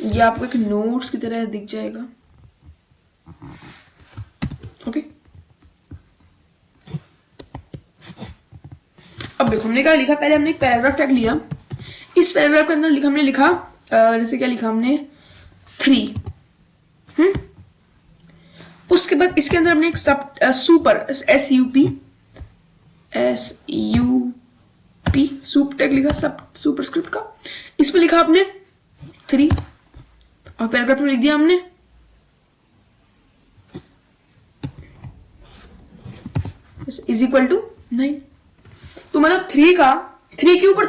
ये आपको एक नोट्स की तरह दिख जाएगा। ओके अब देखो हमने क्या लिखा, पहले हमने एक पैराग्राफ टैग लिया, इस पैराग्राफ के अंदर हमने लिखा जैसे क्या लिखा हमने 3, उसके बाद इसके अंदर हमने एक सुपर सुप टैग लिखा, सब सुपरस्क्रिप्ट का, इसमें लिखा आपने 3 और पैराग्राफ में लिख दिया हमने इज इक्वल टू 9, तो मतलब 3 के ऊपर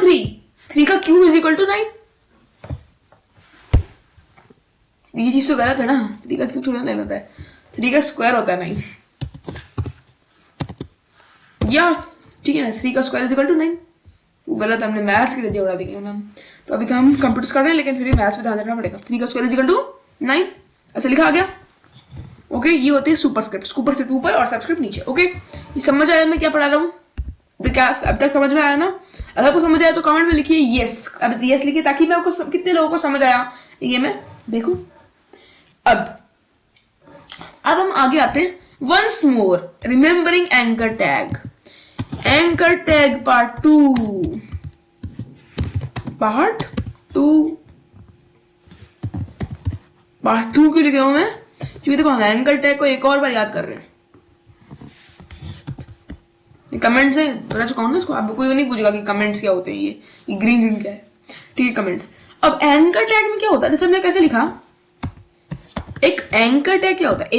3 का क्यूब इज इक्वल टू 9, ये चीज तो गलत है ना, 3 का क्यूब थोड़ा नहीं होता है, 3 का स्क्वायर होता है 9, या ठीक है ना 3 का स्क्वायर इज इक्वल टू 9, वो गलत हमने मैथ्स की जगह उड़ा देंगे हम, तो अभी तो हम कंप्यूटर्स कर रहे हैं लेकिन फिर भी मैथ्स पे ध्यान देना पड़ेगा। 3 का स्क्वायर इज इक्वल टू 9 ऐसा लिखा आ गया। ओके ये होती है सुपरस्क्रिप्ट ऊपर और सबस्क्रिप्ट नीचे। ओके ये समझ आया मैं क्या पढ़ा रहा हूँ, तो क्या अब तक समझ में आया ना? अगर आपको समझ आया तो कमेंट में लिखिए यस, अब यस लिखिए ताकि मैं आपको कितने लोगों को समझ आया ये मैं देखूं। अब हम आगे आते हैं, once more remembering anchor tag part 2 क्यों लिख रहा हूं मैं, क्योंकि देखो हम एंकर टैग को एक और बार याद कर रहे हैं। कमेंट से बता चुका हूं ना इसको, आपको कोई नहीं पूछेगा कि कमेंट्स क्या होते हैं, ये ग्रीन क्या है, ठीक है कमेंट्स। अब एंकर टैग में क्या होता है, जैसे हमने कैसे लिखा, एक एंकर टैग क्या होता है,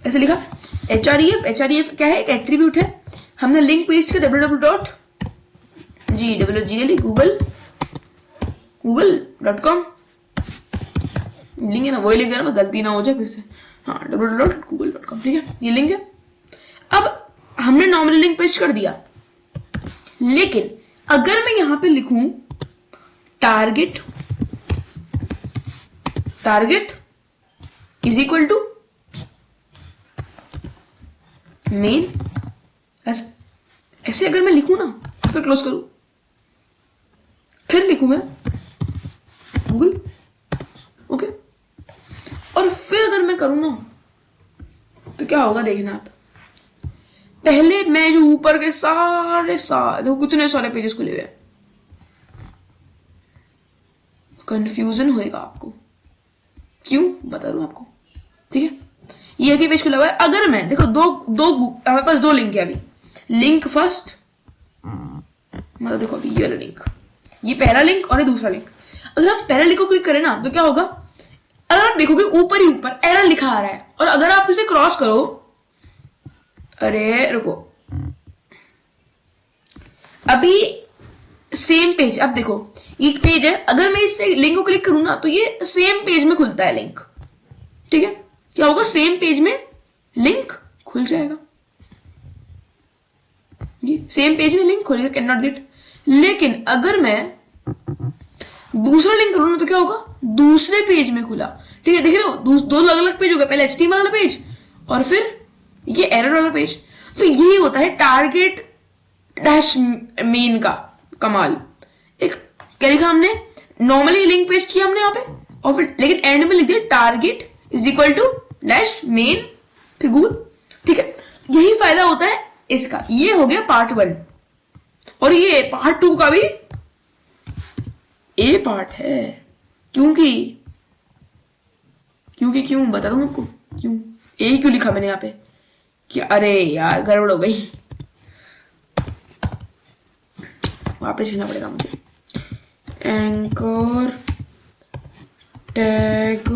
ऐसे लिखा href क्या है, एक एट्रीब्यूट है, हमने लिंक पेस्ट किया www.google.com लिंक है ना, वही लिंक है ना, गलती ना हो जाए फिर से, हाँ www.google.com, ठीक है ये लिंक है। अब हमने नॉर्मली लिंक पेस्ट कर दिया, लेकिन अगर मैं यहां पे लिखूं target is equal to main, ऐसे अगर मैं लिखूं ना, फिर क्लोज करूं, फिर लिखूं मैं गूगल, ओके, और फिर अगर मैं करूं ना तो क्या होगा देखना आप। पहले मैं जो ऊपर के सारे कितने सारे पेजेस खुले हुए, कंफ्यूजन होएगा आपको, क्यों बता दूं आपको, ठीक है ये एक ही पेज खुला हुआ है। अगर मैं देखो हमारे पास 2 लिंक है अभी, लिंक फर्स्ट मतलब देखो अभी ये लिंक, ये पहला लिंक और ये दूसरा लिंक। अगर हम पहले लिंक को क्लिक करें ना तो क्या होगा, अगर आप देखोगे ऊपर ही ऊपर एरर लिखा आ रहा है, और अगर आप इसे क्रॉस करो, अरे रुको अभी सेम पेज, अब देखो एक पेज है, अगर मैं इस लिंक को क्लिक करूं ना तो ये सेम पेज में खुलता है लिंक, ठीक है क्या होगा, सेम पेज में लिंक खुल जाएगा, ये सेम पेज में लिंक खुलेगा, कैन नॉट गेट। लेकिन अगर मैं दूसरा लिंक करूं ना तो क्या होगा, दूसरे पेज में खुला, ठीक है देख रहे हो, 2 अलग अलग पेज हो गए, पहले HTML वाला पेज और फिर ये एरर वाला पेज। तो यही होता है टारगेट डैश मेन का कमाल। एक क्या लिखा हमने, नॉर्मली लिंक पेस्ट किया हमने यहाँ पे, और फिर लेकिन एंड में लिख दिया target is equal to dash main फिर गूगल। ठीक है, यही फायदा होता है इसका। ये हो गया पार्ट 1, और ये पार्ट 2 का भी ए पार्ट है। क्योंकि क्यों बता दूं आपको क्यों ए क्यों लिखा मैंने यहाँ पे कि अरे यार गड़बड़ हो गई, वापस लिखना पड़ेगा मुझे। एंकर टैग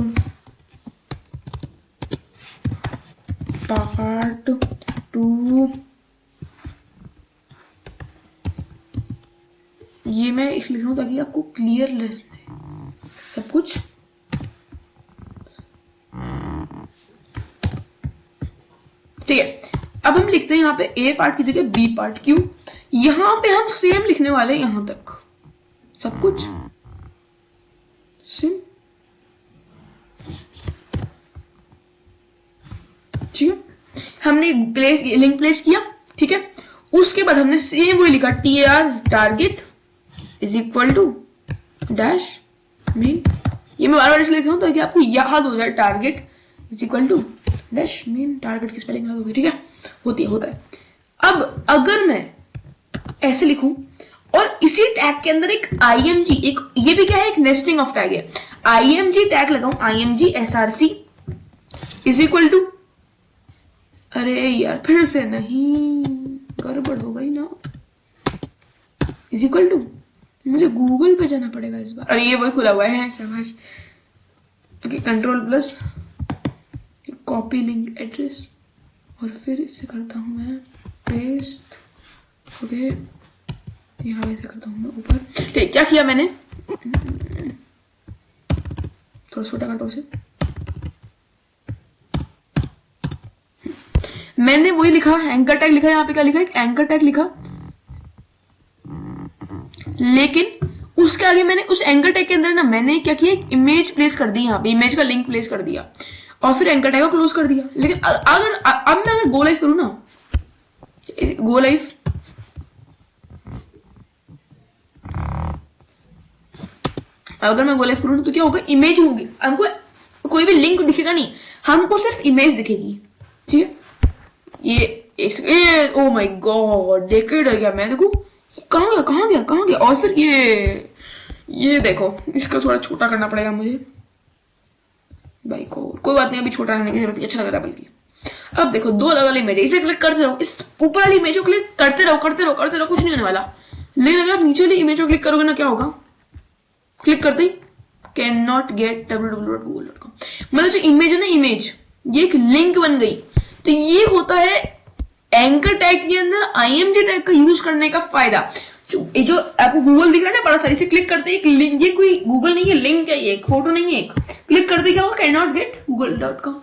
पार्ट 2, ये मैं इसलिए लिख रहा हूं ताकि आपको क्लियर रहे सब कुछ। ठीक है, अब हम लिखते हैं यहाँ पे ए पार्ट की जगह बी पार्ट। क्यों? यहां पे हम सेम लिखने वाले हैं, यहां तक सब कुछ सेम। ठीक है, हमने लिंक प्लेस किया। ठीक है, उसके बाद हमने सेम वही लिखा TR target is equal to dash main. ये मैं बार बार इसलिए लिखता हूं ताकि आपको याद हो जाए, target is equal to dash main. Target की स्पेलिंग याद होगी। ठीक है, होता है। अब अगर मैं ऐसे लिखूं और इसी टैग के अंदर एक IMG, एक ये भी क्या है, एक नेस्टिंग ऑफ टैग है, IMG टैग लगाऊं, IMG SRC is equal to, अरे यार फिर से नहीं, गड़बड़ हो गई ना, इज इक्वल टू, मुझे गूगल पे जाना पड़ेगा इस बार। अरे ये वही खुला हुआ है, समझ। Okay, control plus copy link address, और फिर इसे करता हूं मैं पेस्ट। ओके, यहाँ से करता हूँ मैं ऊपर। ठीक, क्या किया मैंने, थोड़ा छोटा करता हूँ इसे। मैंने वही लिखा, एंकर टैग लिखा, यहाँ पे क्या लिखा, एक एंकर टैग लिखा, लेकिन उसके आगे मैंने उस एंकर टैग के अंदर ना मैंने क्या किया, एक इमेज प्लेस कर दी, यहाँ पे इमेज का लिंक प्लेस कर दिया, और फिर एंकर टैग को क्लोज कर दिया। लेकिन अगर अब मैं अगर गो लाइव करूँ ना, गो लाइव, अगर मैं गो लाइव करूँ तो क्या होगा, इमेज होगी, हमको कोई भी लिंक दिखेगा नहीं, हमको सिर्फ इमेज दिखेगी। ठीक है, ये ओ माय गॉड, देखे डर गया मैं। देखो कहाँ गया। और फिर ये देखो, इसका थोड़ा छोटा करना पड़ेगा मुझे भाई को, कोई बात नहीं, अभी छोटा करने की जरूरत नहीं, अच्छा लग रहा है बल्कि। अब देखो, 2 अलग अलग इमेज है, इसे क्लिक करते रहो, इस ऊपर वाली इमेज को क्लिक करते रहो, कुछ नहीं होने वाला। लेकिन अगर नीचे वाली इमेज को क्लिक करोगे ना, क्या होगा, क्लिक करते he can not gate www.google.com, मतलब जो इमेज है ना, इमेज ये एक लिंक बन गई। तो ये होता है एंकर टैग के अंदर IMG टैग का यूज करने का फायदा। जो आपको गूगल दिख रहा है ना बड़ा सा, इसे क्लिक करते एक लिंक, ये कोई गूगल नहीं है, लिंक है, ये एक फोटो नहीं है, एक क्लिक करते क्या होगा, कैन नॉट गेट google.com।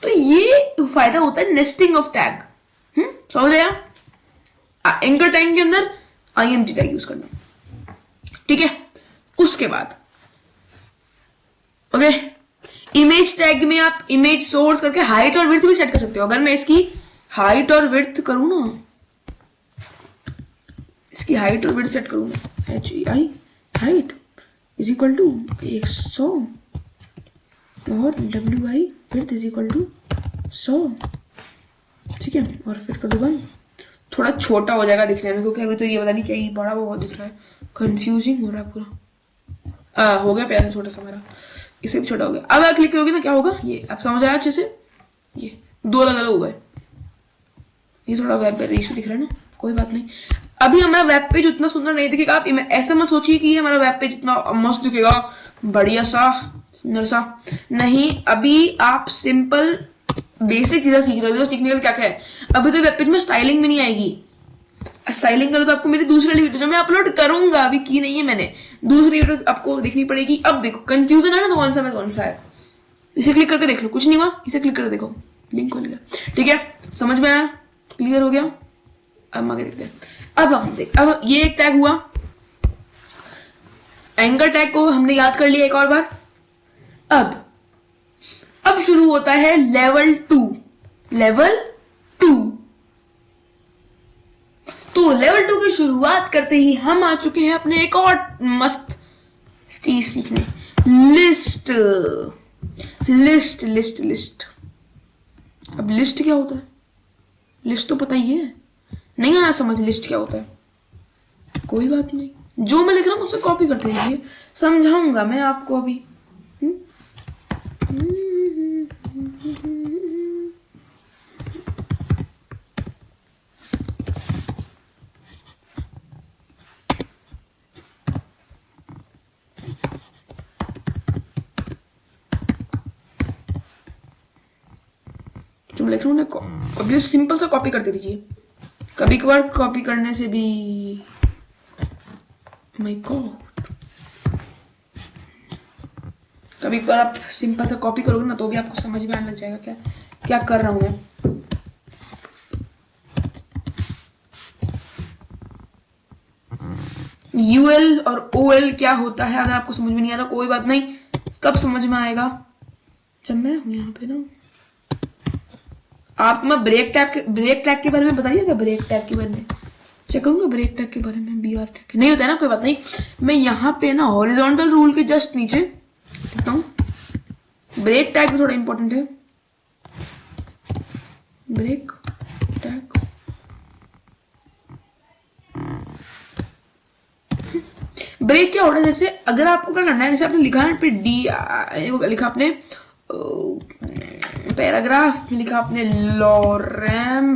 तो ये फायदा होता है नेस्टिंग ऑफ टैग। समझ आया, एंकर टैग के अंदर IMG टैग यूज करना। ठीक है, उसके बाद ओके, इमेज टैग में आप इमेज सोर्स करके हाइट और विड्थ भी सेट कर सकते हो। अगर मैं इसकी हाइट और विड्थ करूं ना, इसकी हाइट और विड्थ सेट करूं मैं, HEI height is equal to 100 और WI width is equal to 100। ठीक है, और फिर कर दूंगा, थोड़ा छोटा हो जाएगा दिखने में, क्योंकि अभी तो ये पता नहीं क्या ये बड़ा बहुत दिख रहा है, कंफ्यूजिंग हो रहा है पूरा। हो गया प्यारा छोटा सा मेरा, इसे भी छोटा हो गया। अब आप क्लिक करोगे ना, क्या होगा, ये आप समझ आया अच्छे से, ये 2 अलग अलग हो गए। ये थोड़ा वेब पेज पे दिख रहा है ना, कोई बात नहीं। अभी हमारा वेब पेज उतना सुंदर नहीं दिखेगा, आप ऐसा मत सोचिए कि हमारा वेब पेज इतना मस्त दिखेगा, बढ़िया सा सुंदर सा, नहीं। अभी आप सिंपल बेसिक चीजें सीख रहे हो, तो सीखने का क्या क्या है। अभी तो वेब पेज में स्टाइलिंग भी नहीं आएगी। स्टाइलिंग करो तो आपको मेरी दूसरी वाली वीडियो जो मैं अपलोड करूंगा, अभी की नहीं है मैंने, दूसरी वीडियो आपको देखनी पड़ेगी। अब देखो कंफ्यूजन है ना, तो कौन सा में कौन सा है, इसे क्लिक करके देख लो, कुछ नहीं हुआ, इसे क्लिक करके देखो, लिंक खुल गया। ठीक है, समझ में आया, क्लियर हो गया। अब आगे देखते हैं। अब हम देख, अब ये एक टैग हुआ, एंकर टैग को हमने याद कर लिया एक और बार। अब शुरू होता है लेवल 2। तो लेवल 2 की शुरुआत करते ही हम आ चुके हैं अपने एक और मस्त चीज सीखने, लिस्ट लिस्ट लिस्ट लिस्ट। अब लिस्ट क्या होता है? लिस्ट तो पता ही है, नहीं आया समझ लिस्ट क्या होता है? कोई बात नहीं, जो मैं लिख रहा हूं उसे कॉपी करते रहिए, समझाऊंगा मैं आपको अभी। जो लिख रहा हूं अभी सिंपल सा कॉपी करते रहिए, कभी कभार कॉपी करने से भी माय गॉड, कभी कभार आप सिंपल सा कॉपी करोगे ना तो भी आपको समझ में आने लग जाएगा क्या क्या कर रहा हूं मैं। यूएल और ओएल क्या होता है, अगर आपको समझ में नहीं आ रहा कोई बात नहीं, तब समझ में आएगा जब मैं हूं यहाँ पे ना। आप मैं ब्रेक टैग के बारे में बताइएगा, ब्रेक टैग के बारे में चेक करूंगा, ब्रेक टैग के बारे में, बीआर टैग नहीं होता है ना, कोई बात नहीं। मैं यहाँ पे ना हॉरिजॉन्टल रूल के जस्ट नीचे लिखता हूँ, ब्रेक टैग भी थोड़ा इंपॉर्टेंट है, ब्रेक टैग। ब्रेक क्या होता है, जैसे अगर आपको क्या करना है, जैसे आपने लिखा है पे डी लिखा आपने पैराग्राफ लिखा आपने लॉरेम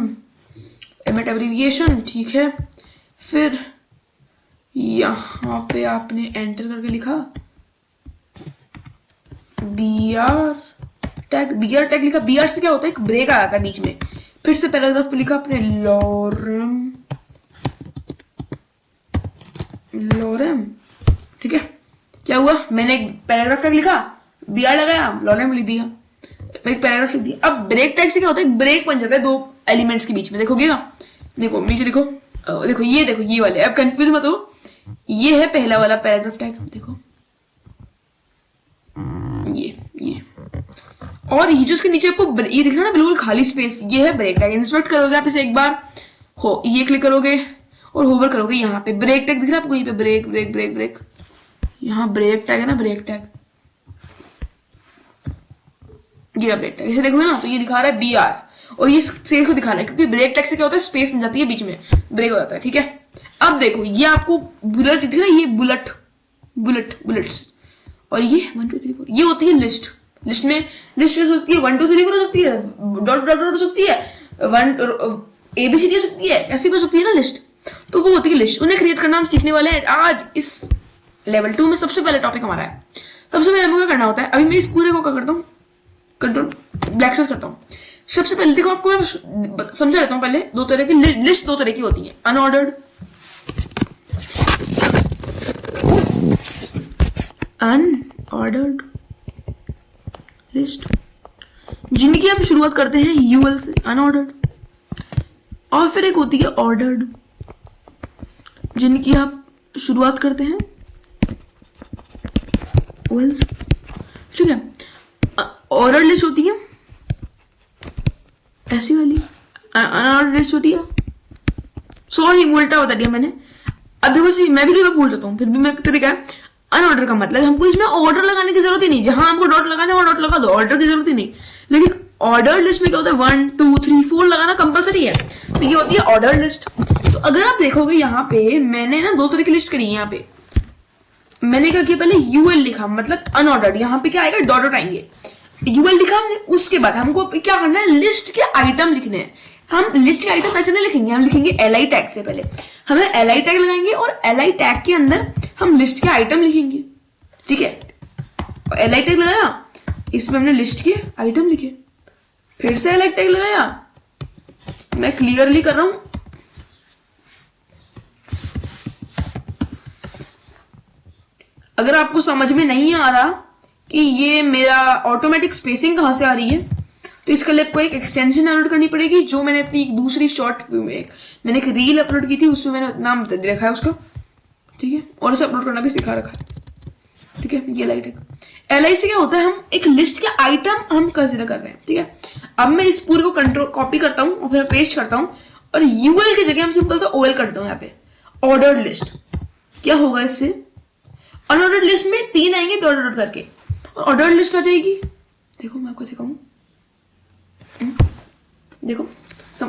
एमिट एब्रिविएशन, ठीक है, फिर यहां पे आपने एंटर करके लिखा बीआर टैग लिखा, बीआर से क्या होता है एक ब्रेक आ जाता है बीच में, फिर से पैराग्राफ पे लिखा आपने लॉरेम, ठीक है। क्या हुआ, मैंने एक पैराग्राफ टैग लिखा, बीआर लगाया, लॉरेम लिख दिया, एक पैराग्राफ लिख दिया। अब ब्रेक टैग से क्या होता है, एक ब्रेक बन जाता है दो एलिमेंट्स के बीच में, देखोगे ना, देखो नीचे देखो, देखो ये वाले, अब कंफ्यूज मत हो, ये है पहला वाला पैराग्राफ टैग, देखो ये और ये जो इसके नीचे आपको ये दिख रहा है ना बिल्कुल खाली स्पेस, ये है ब्रेक टैग। इंस्पेक्ट करोगे आप इसे एक बार, हो ये क्लिक करोगे और होवर करोगे, यहाँ पे ब्रेक टैग दिख रहा है आपको, यहीं पे ब्रेक ब्रेक ब्रेक ब्रेक, यहाँ ब्रेक टैग है ना, ब्रेक टैग, ये ब्रेक टैग, इसे देखोगे ना तो ये दिखा रहा है बीआर, और ये स्पेस को दिखा रहा है, क्योंकि ब्रेक टैग से क्या होता है स्पेस बन जाती है बीच में, ब्रेक हो जाता है, ठीक है। अब देखो ये आपको बुलेट दिख रहा है, ये बुलेट्स, और ये 1 2 3 4 ये होती है लिस्ट। लिस्ट में लिस्ट कैसे होती है, 1 2 3 4 हो सकती है, डॉट डॉट डॉट हो सकती है, 1 ABCD हो सकती है, ऐसी हो सकती है ना लिस्ट, तो वो होती है लिस्ट। उन्हें क्रिएट करना हम सीखने वाले हैं आज इस लेवल 2 में। सबसे पहले टॉपिक हमारा है, सबसे पहले हमें क्या करना होता है, अभी मैं इस पूरे को क्या करता हूँ, कंट्रोल ब्लैक स्पेस करता हूँ। सबसे पहले देखो आपको मैं समझा रहता हूँ, पहले दो तरह की लिस्ट, दो तरह की होती है, अनऑर्डर्ड लिस्ट, जिनकी हम शुरुआत करते हैं यूएल से, अनऑर्डर्ड, और फिर एक होती है ऑर्डर्ड, जिनकी आप शुरुआत करते हैं ओएल से, ठीक है। ऑर्डर्ड लिस्ट होती है ऐसी वाली, अनऑर्डर्ड लिस्ट होती है, सॉरी उल्टा बता दिया मैंने, अब देखो मैं भी कई बार भूल जाता हूँ, फिर भी मैं तरीका है। अनऑर्डर का मतलब हमको इसमें ऑर्डर लगाने की जरूरत ही नहीं, जहां हमको डॉट लगाना है वहां डॉट लगा दो, ऑर्डर की जरूरत ही नहीं। लेकिन ऑर्डर लिस्ट में क्या होता है, 1 2 3 4 लगाना कंपलसरी है, तो ये होती है ऑर्डर लिस्ट। तो अगर आप देखोगे यहाँ पे मैंने ना दो तरह की लिस्ट करी है, यहाँ पे मैंने क्या किया, पहले यूएल लिखा मतलब अनऑर्डर्ड, यहाँ पे क्या आएगा डॉट डॉट आएंगे, यूएल लिखा हमने, उसके बाद हमको क्या करना है, लिस्ट के आइटम लिखने हैं। हम लिस्ट के आइटम ऐसे नहीं लिखेंगे, हम लिखेंगे एलआई टैग से, पहले हमें एलआई टैग लगाएंगे और एलआई टैग के अंदर हम लिस्ट के आइटम लिखेंगे, ठीक है। एलआई टैग लगाया, इसमें हमने लिस्ट के आइटम लिखे, फिर से एलआई टैग लगाया, मैं क्लियरली कर रहा हूं, अगर आपको समझ में नहीं आ रहा कि ये मेरा ऑटोमेटिक स्पेसिंग कहां से आ रही है, तो इसके लिए आपको एक एक्सटेंशन डाउनलोड करनी पड़ेगी, जो मैंने अपनी एक दूसरी शॉर्ट मैंने एक रील अपलोड की थी, उसमें मैंने नाम रखा है उसका, ठीक है, और उसे अपलोड करना भी सिखा रखा है, ठीक है। ये लाइट एलआई से क्या होता है, हम एक लिस्ट के आइटम हम कंसीडर कर रहे हैं, ठीक है। अब मैं इस पूरे को कंट्रोल कॉपी करता हूँ और फिर पेस्ट करता हूँ, और यूएल की जगह हम सिंपल सा ओएल करते हैं यहाँ पे, ऑर्डर्ड लिस्ट। क्या होगा इससे, अनऑर्डर्ड लिस्ट में 3 आएंगे डॉट डॉट करके और ऑर्डर्ड लिस्ट आ जाएगी। देखो मैं आपको दिखाऊं, देखो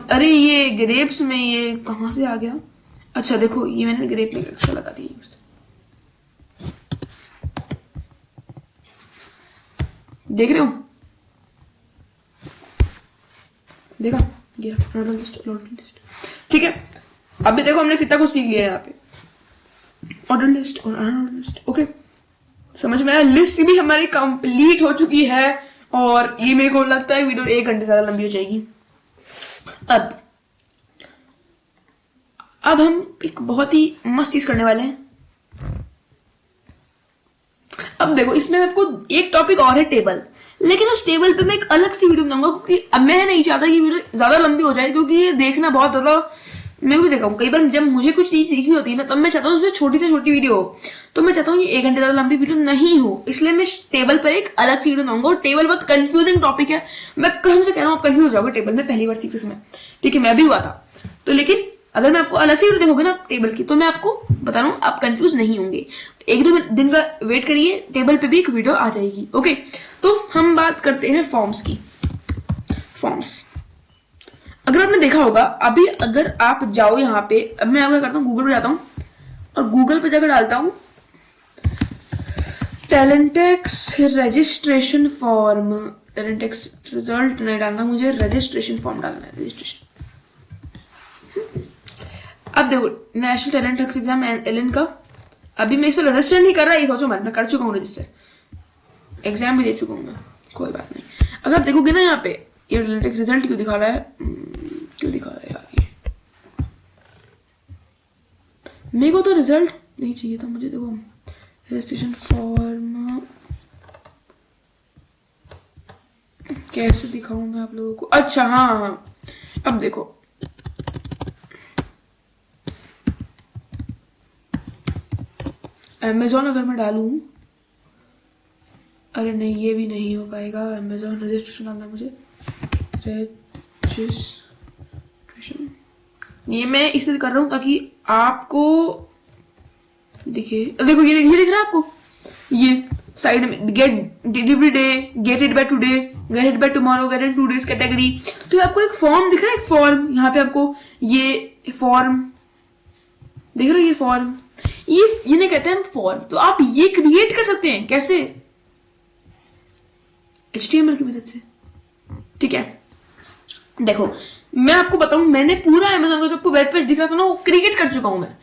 अरे ये ग्रेप्स में ये कहां से आ गया, अच्छा देखो ये मैंने ग्रेप में अक्षर लगा दी, देख रहे हो, देखा ये ऑर्डर लिस्ट, ठीक है। अभी देखो हमने कितना कुछ सीख लिया है यहाँ पे, ऑर्डर लिस्ट और अनऑर्डर लिस्ट। ओके समझ में आया, लिस्ट भी हमारी कंप्लीट हो चुकी है और ये मेरे को लगता है वीडियो 1 घंटे ज्यादा लंबी हो जाएगी। अब हम एक बहुत ही मस्त चीज करने वाले हैं। अब देखो इसमें आपको एक टॉपिक और है टेबल, लेकिन उस टेबल पे मैं एक अलग सी वीडियो बनाऊंगा क्योंकि अब मैं नहीं चाहता ये वीडियो ज्यादा लंबी हो जाए, क्योंकि ये देखना बहुत ज्यादा, मैं भी देखा हूँ कई बार जब मुझे कुछ चीज सीखनी होती है ना, तब मैं चाहता हूँ उसमें छोटी से छोटी वीडियो हो, तो मैं चाहता हूँ ये 1 घंटे ज्यादा लंबी वीडियो नहीं हो, इसलिए मैं टेबल पर एक अलग सी वीडियो बनाऊंगा। और टेबल बहुत कंफ्यूजिंग टॉपिक है, मैं कसम से कह रहा हूँ आप कंफ्यूज हो जाओगे टेबल में पहली बार सीखते समय, ठीक है मैं भी हुआ था। तो लेकिन अगर मैं आपको अलग से वीडियो देखोगे ना टेबल की, तो मैं आपको बता रहा हूँ आप कंफ्यूज नहीं होंगे। 1-2 दिन का वेट करिए, टेबल पे भी एक वीडियो आ जाएगी। ओके तो हम बात करते हैं फॉर्म्स की। फॉर्म्स अगर आपने देखा होगा, अभी अगर आप जाओ यहाँ पे, अब मैं क्या करता हूँ गूगल पे जाता हूँ और गूगल पे जाकर डालता हूँ Talentex registration form, Talentex result नहीं डालना मुझे, रजिस्ट्रेशन फॉर्म डालना है, रजिस्ट्रेशन। अब देखो नेशनल टैलेंट एग्जाम एलएन का, अभी मैं इस पर रजिस्टर नहीं कर रहा, ये सोचो मैं कर चुका हूँ रजिस्टर, एग्जाम भी दे चुका हूँ मैं, कोई बात नहीं। अगर आप देखोगे ना यहाँ पे ये रिजल्ट क्यों दिखा रहा है, क्यों दिखा रहा है यार ये, मेरे को तो रिजल्ट नहीं चाहिए था मुझे। देखो रजिस्ट्रेशन फॉर्म कैसे दिखाऊं मैं आप लोगों को, अच्छा हाँ अब देखो अमेजोन अगर मैं डालूं, अरे नहीं ये भी नहीं हो पाएगा, अमेजोन रजिस्ट्रेशन डालना मुझे, रजिस्ट्रेशन ये मैं इसलिए कर रहा हूं ताकि आपको दिखे। देखो ये दिख रहा है आपको, ये साइड में get delivery day, get it by today, get it by tomorrow, get in 2 days category. तो आपको एक फॉर्म दिख रहा है, एक फॉर्म यहाँ पे आपको ये फॉर्म देख रहे हो, ये फॉर्म ये नहीं कहते हैं फॉर्म, तो आप ये क्रिएट कर सकते हैं कैसे, HTML की मदद से, ठीक है। देखो मैं आपको बताऊं, मैंने पूरा Amazon का जो आपको वेब पेज दिख रहा था ना वो क्रिएट कर चुका हूं मैं।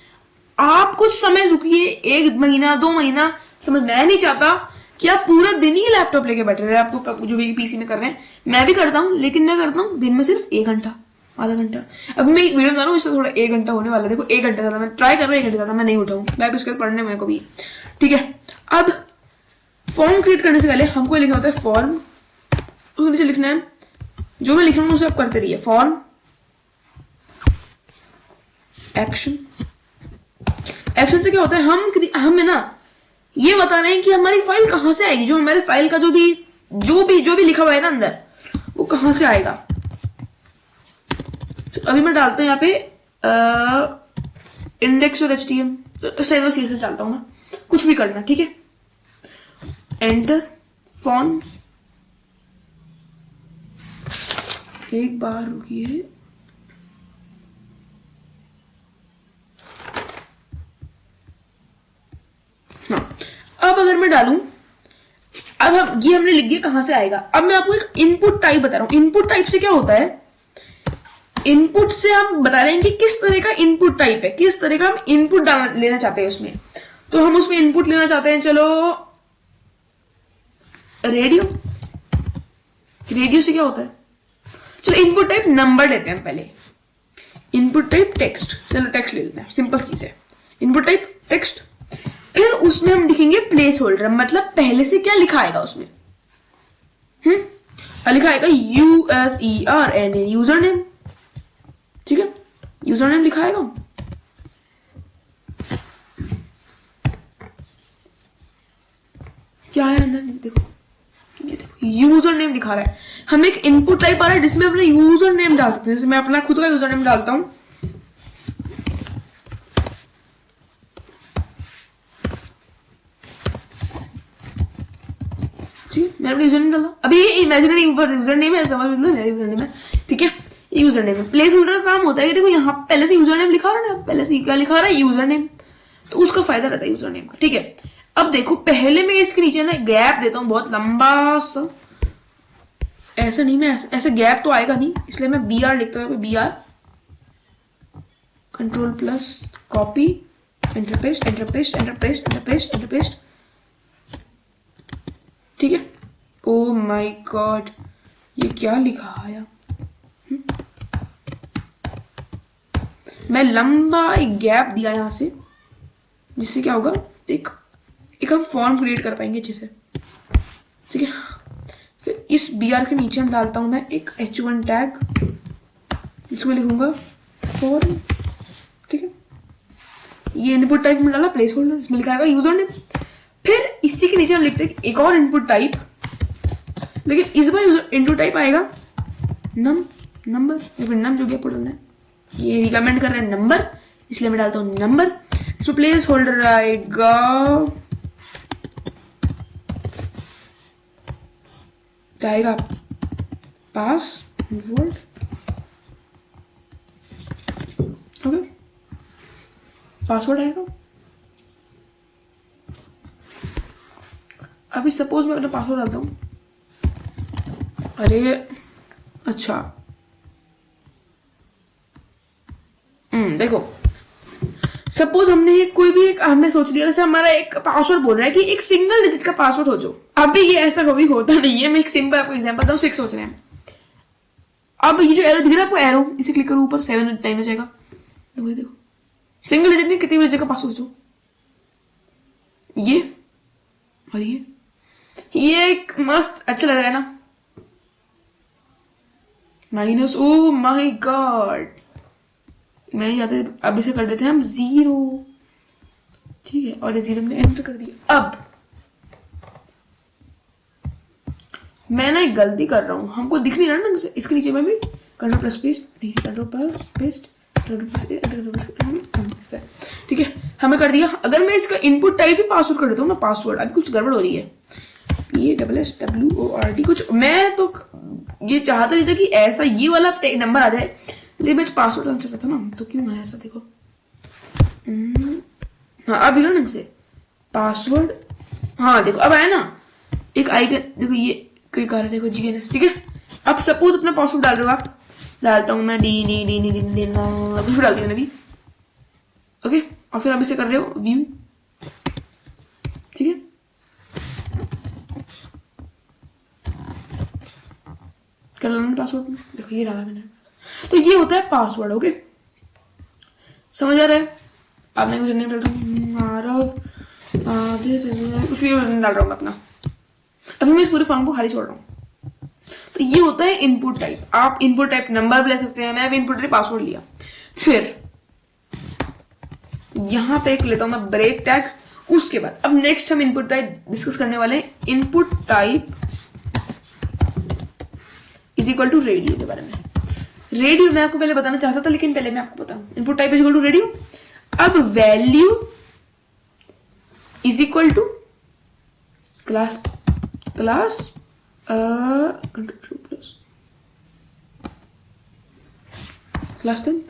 आप कुछ समय रुकिए, 1 महीना 2 महीना, समझ मैं नहीं चाहता कि आप पूरा दिन ही लैपटॉप लेके बैठे रहे, आपको जो भी पीसी में कर रहे हैं, मैं भी करता हूं, लेकिन मैं करता हूं दिन में सिर्फ 1 घंटा आधा घंटा। अब मैं एक वीडियो बना रहा हूँ, इससे थोड़ा 1 घंटा होने वाला है। देखो 1 घंटा ज्यादा मैं ट्राई कर रहा हूँ, 1 घंटे ज्यादा मैं नहीं उठाऊं, मैं भी इसके पढ़ने मेरे को भी, ठीक है। अब फॉर्म क्रिएट करने से पहले हमको लिखना होता है फॉर्म, उसके नीचे लिखना है जो मैं लिख रहा हूँ उसे आप करते रहिए, फॉर्म एक्शन। एक्शन से क्या होता है, हम है ना ये बता रहे हैं कि हमारी फाइल कहां से आएगी, जो हमारे फाइल का जो भी लिखा हुआ है ना अंदर, वो कहां से आएगा। तो अभी मैं डालता हूं यहाँ पे इंडेक्स और HTML, तो सही से डालता हूं मैं, कुछ भी करना, ठीक है। एंटर फॉर्म, एक बार रुकिए, हाँ अब अगर मैं डालूं, अब ये हमने लिख दिया कहां से आएगा। अब मैं आपको एक इनपुट टाइप बता रहा हूं, इनपुट टाइप से क्या होता है, इनपुट से हम बता रहे हैं कि किस तरह का इनपुट टाइप है, किस तरह का हम इनपुट लेना चाहते हैं उसमें। तो हम उसमें इनपुट लेना चाहते हैं, चलो रेडियो, रेडियो से क्या होता है, चलो इनपुट टाइप नंबर लेते हैं पहले, इनपुट टाइप टेक्स्ट, चलो टेक्स्ट ले लेते हैं, सिंपल चीज है, इनपुट टाइप टेक्स्ट। फिर उसमें हम लिखेंगे प्लेस होल्डर, मतलब पहले से क्या लिखा आएगा उसमें, लिखा आएगा USERN, यूजर नेम, ठीक है, यूजर नेम लिखा आएगा। क्या है अंदर नीचे देखो, ये देखो यूजर नेम दिखा रहा है, हमें एक इनपुट टाइप आ रहा है जिसमें अपना यूजर नेम डाल सकते हैं। जैसे मैं अपना खुद का यूजर नेम डालता हूं, मैंने अपना यूजर नेम डाला। अभी ये इमेजिनरी यूजर नेम है, समझ लो मेरा यूजर नेम है, ठीक है, ये यूजर नेम है। प्लेस होल्डर का काम होता है कि देखो यहाँ पहले से यूजर नेम लिखा रहा है ना, पहले से क्या लिखा रहा है, यूजर नेम, तो उसका फायदा रहता है यूजर नेम का, ठीक है। अब देखो पहले मैं इसके नीचे ना गैप देता हूँ बहुत लंबा सा, ऐसा नहीं, मैं ऐसे गैप तो आएगा नहीं, इसलिए मैं br लिखता हूँ, br control plus copy, enter paste, enter paste, enter paste, enter paste, enter paste, ठीक है। ओ माय गॉड, ये क्या लिखा आया, मैं लंबा एक गैप दिया यहां से, जिससे क्या होगा, एक हम फॉर्म क्रिएट कर पाएंगे अच्छे से, ठीक है। फिर इस br के नीचे हम डालता हूं मैं एक h1 टैग, इसको लिखूंगा फॉर्म, ठीक है। ये इनपुट टाइप में डाला, प्लेस होल्डर, इसमें लिखा है यूजर नेम। फिर इसी के नीचे हम लिखते हैं एक और इनपुट टाइप, लेकिन इस बार इनपुट टाइप आएगा नंबर, या फिर नम, जो भी आपको डालना है। ये रिकमेंड कर रहे हैं नंबर, इसलिए मैं डालता हूं नंबर। इसमें प्लेस होल्डर आएगा पासवर्ड, ओके, पासवर्ड आएगा। अभी सपोज मैं अपना पासवर्ड डालता हूं, अरे अच्छा, देखो सपोज हमने कोई भी एक हमने सोच लिया, जैसे हमारा एक पासवर्ड बोल रहा है कि एक सिंगल डिजिट का पासवर्ड हो जो, अभी ये ऐसा कभी होता नहीं है। मैं एक सिंपल आपको एग्जांपल दूं, 6 सोच रहे हैं। अब ये जो एरो दिख रहा है आपको, एरो, इसे क्लिक करो ऊपर, 7 9 हो जाएगा। देखो सिंगल डिजिट में कितनी डिजिट का पासवर्ड हो, ये और ये एक मस्त अच्छा लग रहा है ना, माइनस, ओ माय गॉड, मैं नहीं जाते, अब इसे कर देते हैं हम 0, ठीक है, और ये 0 हमने एंटर कर दिया। अब मैं ना एक गलती कर रहा हूं, हमको दिख नहीं रहा ना, इसके नीचे में भी कंट्रोल प्लस पेस्ट, नहीं कंट्रोल प्लस पेस्ट, ठीक है, हमें कर दिया। अगर मैं इसका इनपुट टाइप ही पासवर्ड कर देता हूँ ना, पासवर्ड, अभी कुछ गड़बड़ हो रही है, PASSWORD कुछ, मैं तो ये चाहता नहीं था कि ऐसा ये वाला नंबर आ जाए, लेकिन मैं पासवर्ड डाल सकता था ना, तो क्यों है ऐसा, देखो हाँ अब ना ढंग से पासवर्ड, हाँ देखो अब आया ना एक आइकन, देखो ये क्लिक आ रहा है, देखो GNS, ठीक है। अब सपोज अपना पासवर्ड डाल रहे हो आप, डालता हूं मैं डी कुछ डाल दिया अभी, ओके, और फिर अब इसे कर रहे हो व्यू, ठीक है, कर लो पासवर्ड, देखो ये डाला मैंने, तो ये होता है पासवर्ड, ओके, समझ आ रहा है। अब मैं यूजर नेम डालता हूँ, कुछ भी डाल रहा हूँ मैं अपना, अभी मैं इस पूरे फॉर्म को खाली छोड़ रहा हूँ। तो ये होता है इनपुट टाइप, आप इनपुट टाइप नंबर भी ले सकते हैं, मैंने इनपुट टाइप पासवर्ड लिया। फिर यहां पे एक लेता हूं मैं ब्रेक टैग, उसके बाद अब नेक्स्ट हम इनपुट टाइप डिस्कस करने वाले हैं, input type is equal to radio के बारे में। रेडियो मैं आपको पहले बताना चाहता था, लेकिन पहले मैं आपको बताऊं, input type is equal to radio. अब value is equal to class class 10,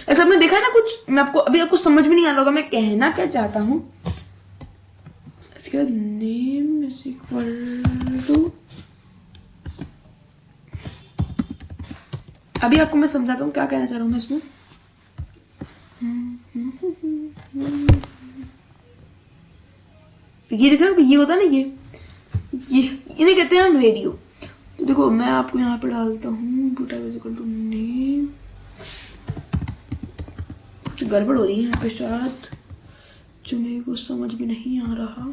ऐसा आपने देखा है ना कुछ, मैं आपको अभी आपको समझ में नहीं आ रहा होगा मैं कहना क्या चाहता हूं। नेम इज इक्वल टू, अभी आपको मैं समझाता हूँ क्या कहना चाह रहा हूँ मैं इसमें। ये देख रहे हो, ये होता है ना, ये इन्हें कहते हैं हम रेडियो। तो देखो मैं आपको यहाँ पे डालता हूँ नेम, कुछ गड़बड़ हो रही है यहाँ पे शायद, जो मेरे को समझ में नहीं आ रहा।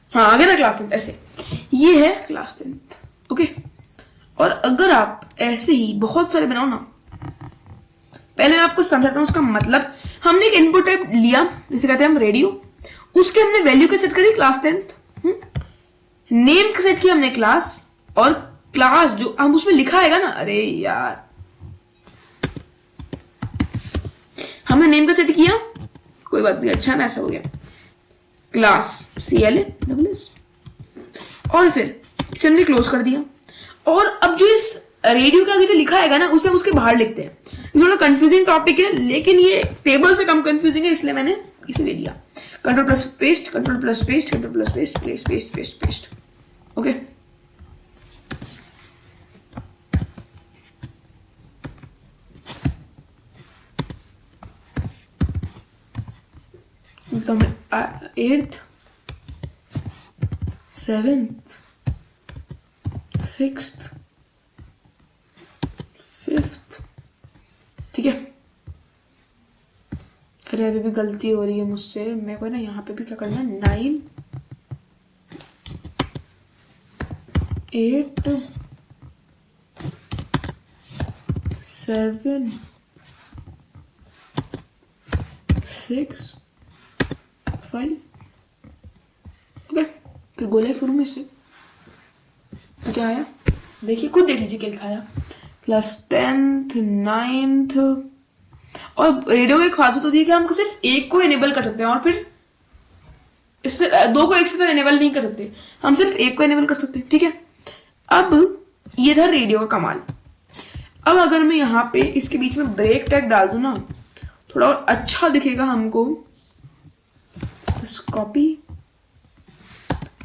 हाँ आ गया ना, क्लास 10, ऐसे ये है क्लास 10, ओके। और अगर आप ऐसे ही बहुत सारे बनाओ ना, पहले मैं आपको समझाता हूँ उसका मतलब। हमने एक इनपुट टाइप लिया, जिसे कहते हैं हम रेडियो, उसके हमने वैल्यू क्या सेट करी, क्लास 10, नेम का सेट किया हमने क्लास, और क्लास जो हम उसमें लिखा आएगा ना, अरे यार हमने नेम का सेट किया, कोई बात नहीं, अच्छा ना ऐसा हो गया, क्लास CLA और फिर इसे हमने क्लोज कर दिया। और अब जो इस रेडियो के आगे जो लिखा आएगा ना उसे हम उसके बाहर लिखते हैं। ये थोड़ा कंफ्यूजिंग टॉपिक है लेकिन ये टेबल से कम कंफ्यूजिंग है, इसलिए मैंने इसे ले लिया। Control plus paste, control plus paste, control plus paste, paste paste paste paste. Okay, तो मैं 8th 7th 6th 5th, ठीक है। अरे अभी भी गलती हो रही है मुझसे, मेरे को ना यहाँ पे भी क्या करना है, 9 8 7 6 5। ओके, फिर गोले शुरू में से तो क्या आया, देखिए खुद देख लीजिए क्या लिखा आया, क्लास 10th 9th। और रेडियो की खासियत होती है कि हम सिर्फ एक को इनेबल कर सकते हैं और फिर इससे दो को एक साथ इनेबल नहीं कर सकते, हम सिर्फ एक को इनेबल कर सकते हैं, ठीक है। अब ये था रेडियो का कमाल। अब अगर मैं यहाँ पे इसके बीच में ब्रेक टैग डाल दूं ना, थोड़ा और अच्छा दिखेगा हमको। बस कॉपी,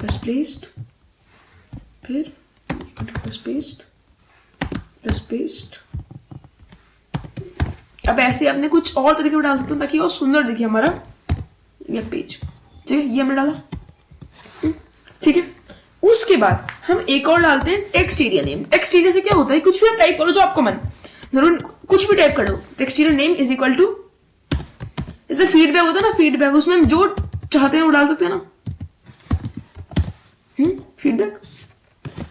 बस पेस्ट, फिर बस पेस्ट, बस पेस्ट। अब ऐसे अपने कुछ और तरीके में डाल सकते हैं ताकि और सुंदर दिखे हमारा वेब पेज, ठीक है। ये हमने डाला, ठीक है। उसके बाद हम एक और डालते हैं text area name. Text area से क्या होता है, कुछ भी आप टाइप करो जो आपको मन, जरूर कुछ भी टाइप करो। Text area name is equal to, जैसे फीडबैक होता है ना, फीडबैक, उसमें हम जो चाहते हैं वो डाल सकते हैं ना, फीडबैक।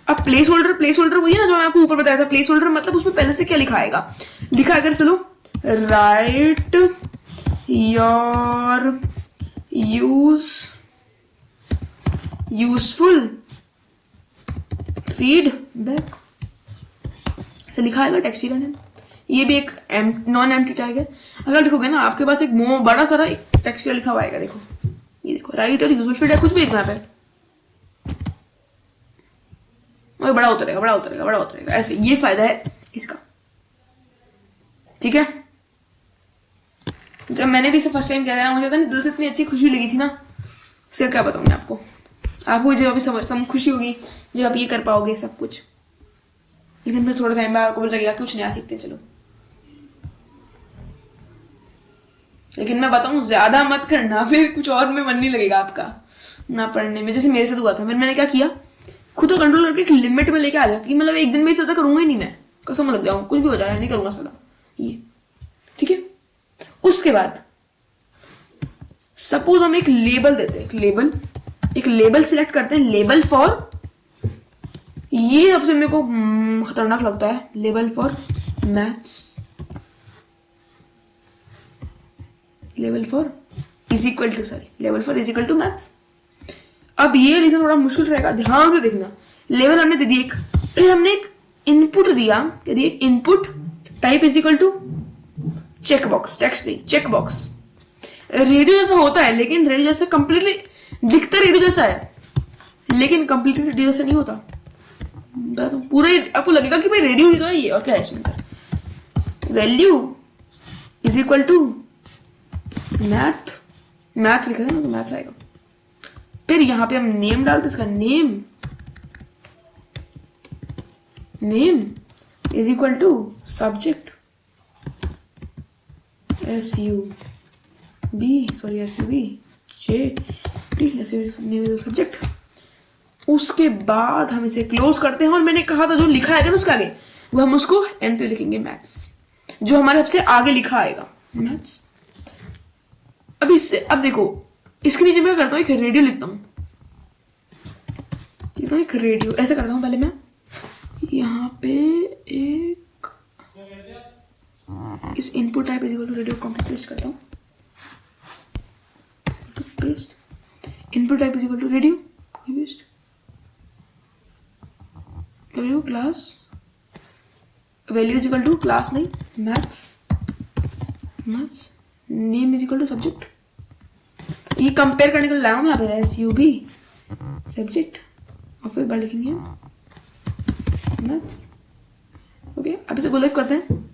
अब प्लेस होल्डर, प्लेस होल्डर वही है ना जो मैं आपको ऊपर बताया था। प्लेस होल्डर मतलब उसमें पहले से क्या लिखा आएगा, लिखा अगर चलो राइट योर यूजफुल फीडबैक, ऐसे लिखा आएगा टेक्स्ट एरिया नेम। ये भी एक नॉन एम्प्टी टैग है। अगर देखोगे ना आपके पास एक बड़ा सारा एक टेक्स्ट एरिया लिखा हुआ आएगा, देखो ये देखो, राइट और यूजफुल फीडबैक, कुछ भी लिखना है, वो बड़ा होता रहेगा, बड़ा होता रहेगा, बड़ा होता रहेगा, ऐसे। ये फायदा है इसका, ठीक है। जब मैंने भी इसे फर्स्ट टाइम किया था ना, मुझे पता नहीं दिल से इतनी अच्छी खुशी लगी थी ना, उससे क्या बताऊं मैं आपको। आपको जब अभी समझ खुशी होगी जब आप ये कर पाओगे सब कुछ, लेकिन फिर थोड़ा टाइम बाद आपको लगेगा कुछ नया सीखते हैं, चलो। लेकिन मैं बताऊं ज्यादा मत करना, फिर कुछ और में मन नहीं लगेगा आपका ना पढ़ने में। जैसे मेरे साथ हुआ था, फिर मैंने क्या किया, खुद को कंट्रोल करके एक लिमिट में लेके आ गया कि मतलब एक दिन में ज्यादा करूंगा ही नहीं, मैं कसम लग जाऊं, कुछ भी हो जाए नहीं करूंगा ज्यादा ये, ठीक है। उसके बाद सपोज हम एक लेबल देते हैं, एक लेबल सिलेक्ट करते हैं, लेबल फॉर, ये सबसे मेरे को खतरनाक लगता है, label for maths, level for is equal to, sorry, level for is equal to maths. अब ये लिखना थोड़ा मुश्किल रहेगा, ध्यान से देखना। लेवल हमने दे दी एक, फिर हमने एक इनपुट दिया, क्या दिया, input type is equal to check box, text नहीं, चेक बॉक्स। रेडियो जैसा होता है लेकिन रेडियो जैसा कंप्लीटली दिखता रेडियो जैसा है, लेकिन कंप्लीटली रेडियो जैसा नहीं होता। तो पूरा आपको लगेगा कि भाई रेडियो ही तो है ये, और क्या है इसमें। Value is equal to math लिखा था ना, तो मैथ्स आएगा। फिर यहां पे हम नेम डालते, इसका name is equal to subject, SUB subject. उसके बाद हम इसे क्लोज करते हैं, और मैंने कहा था जो लिखा आएगा ना उसके आगे, वो हम उसको एन पे लिखेंगे मैथ्स, जो हमारे सबसे आगे लिखा आएगा मैथ्स। अब इससे, अब देखो इसके नीचे मैं करता हूँ एक रेडियो लिखता हूँ, एक रेडियो ऐसे करता हूँ। पहले मैं यहाँ पे एक इस input type is equal to radio copy paste करता हूँ, paste input type is equal to radio copy paste, class value is equal to class नहीं maths name is equal to subject. ये कंपेयर करने के लिए लाया हूं मैं यहाँ पे SUB सब्जेक्ट और फिर बार लिखेंगे मैथ्स। ओके अब इसे गो लाइव करते हैं।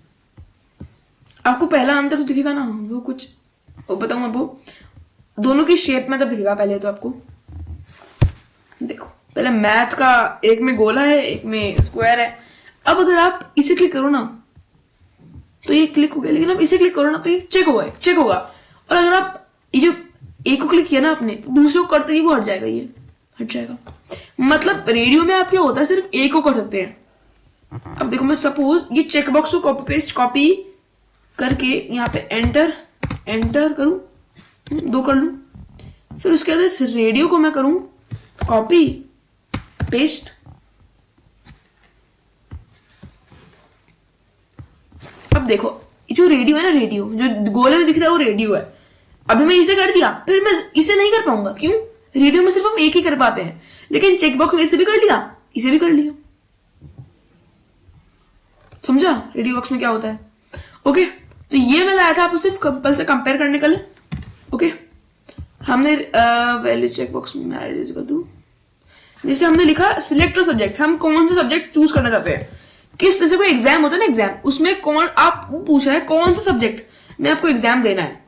आपको पहला अंतर तो दिखेगा ना, वो कुछ वो बताऊंगा, वो दोनों की शेप में तब दिखेगा। पहले तो आपको देखो, पहले मैथ का एक में गोला है एक में स्क्वायर है। अब अगर आप इसे क्लिक करो ना तो ये क्लिक हो गया, लेकिन अब इसे क्लिक करो ना तो ये चेक होगा। और अगर आप ये जो एक को क्लिक किया ना आपने तो दूसरे को करते ही वो हट जाएगा, ये हट जाएगा। मतलब रेडियो में आप क्या होता है सिर्फ एक को कर सकते हैं। अब देखो मैं सपोज ये चेकबॉक्स को कॉपी करके यहाँ पे एंटर करूं, 2 कर लूं, फिर उसके बाद इस रेडियो को मैं करूं कॉपी पेस्ट। अब देखो जो रेडियो है ना, रेडियो जो गोले में दिख रहा है वो रेडियो है। अभी मैं इसे कर दिया, फिर मैं इसे नहीं कर पाऊंगा, क्यों? रेडियो में सिर्फ हम एक ही कर पाते हैं, लेकिन चेकबॉक्स में इसे भी कर लिया, इसे भी कर लिया। समझा रेडियो बॉक्स में क्या होता है? ओके तो ये मैं लाया था आपको सिर्फ कंपल से कंपेयर करने के लिए। ओके हमने वैल्यू चेकबॉक्स में जैसे हमने लिखा सिलेक्ट सब्जेक्ट, हम कौन सा सब्जेक्ट चूज करना चाहते हैं। किस तरह से कोई एग्जाम होता है ना, एग्जाम उसमें कौन आप पूछा है कौन सा सब्जेक्ट में आपको एग्जाम देना है।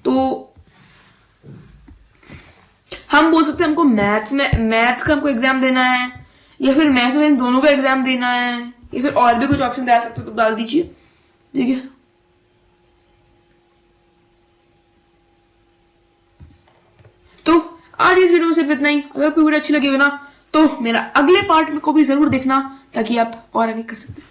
तो हम बोल सकते हैं हमको मैथ्स का हमको एग्जाम देना है, या फिर मैथ्स में दोनों का एग्जाम देना है, या फिर और भी कुछ ऑप्शन डाल सकते हो तो डाल दीजिए। ठीक है तो आज इस वीडियो में सिर्फ इतना ही। अगर कोई वीडियो अच्छी लगी हो ना तो मेरा अगले पार्ट में को भी जरूर देखना, ताकि आप और आगे कर सकते हैं।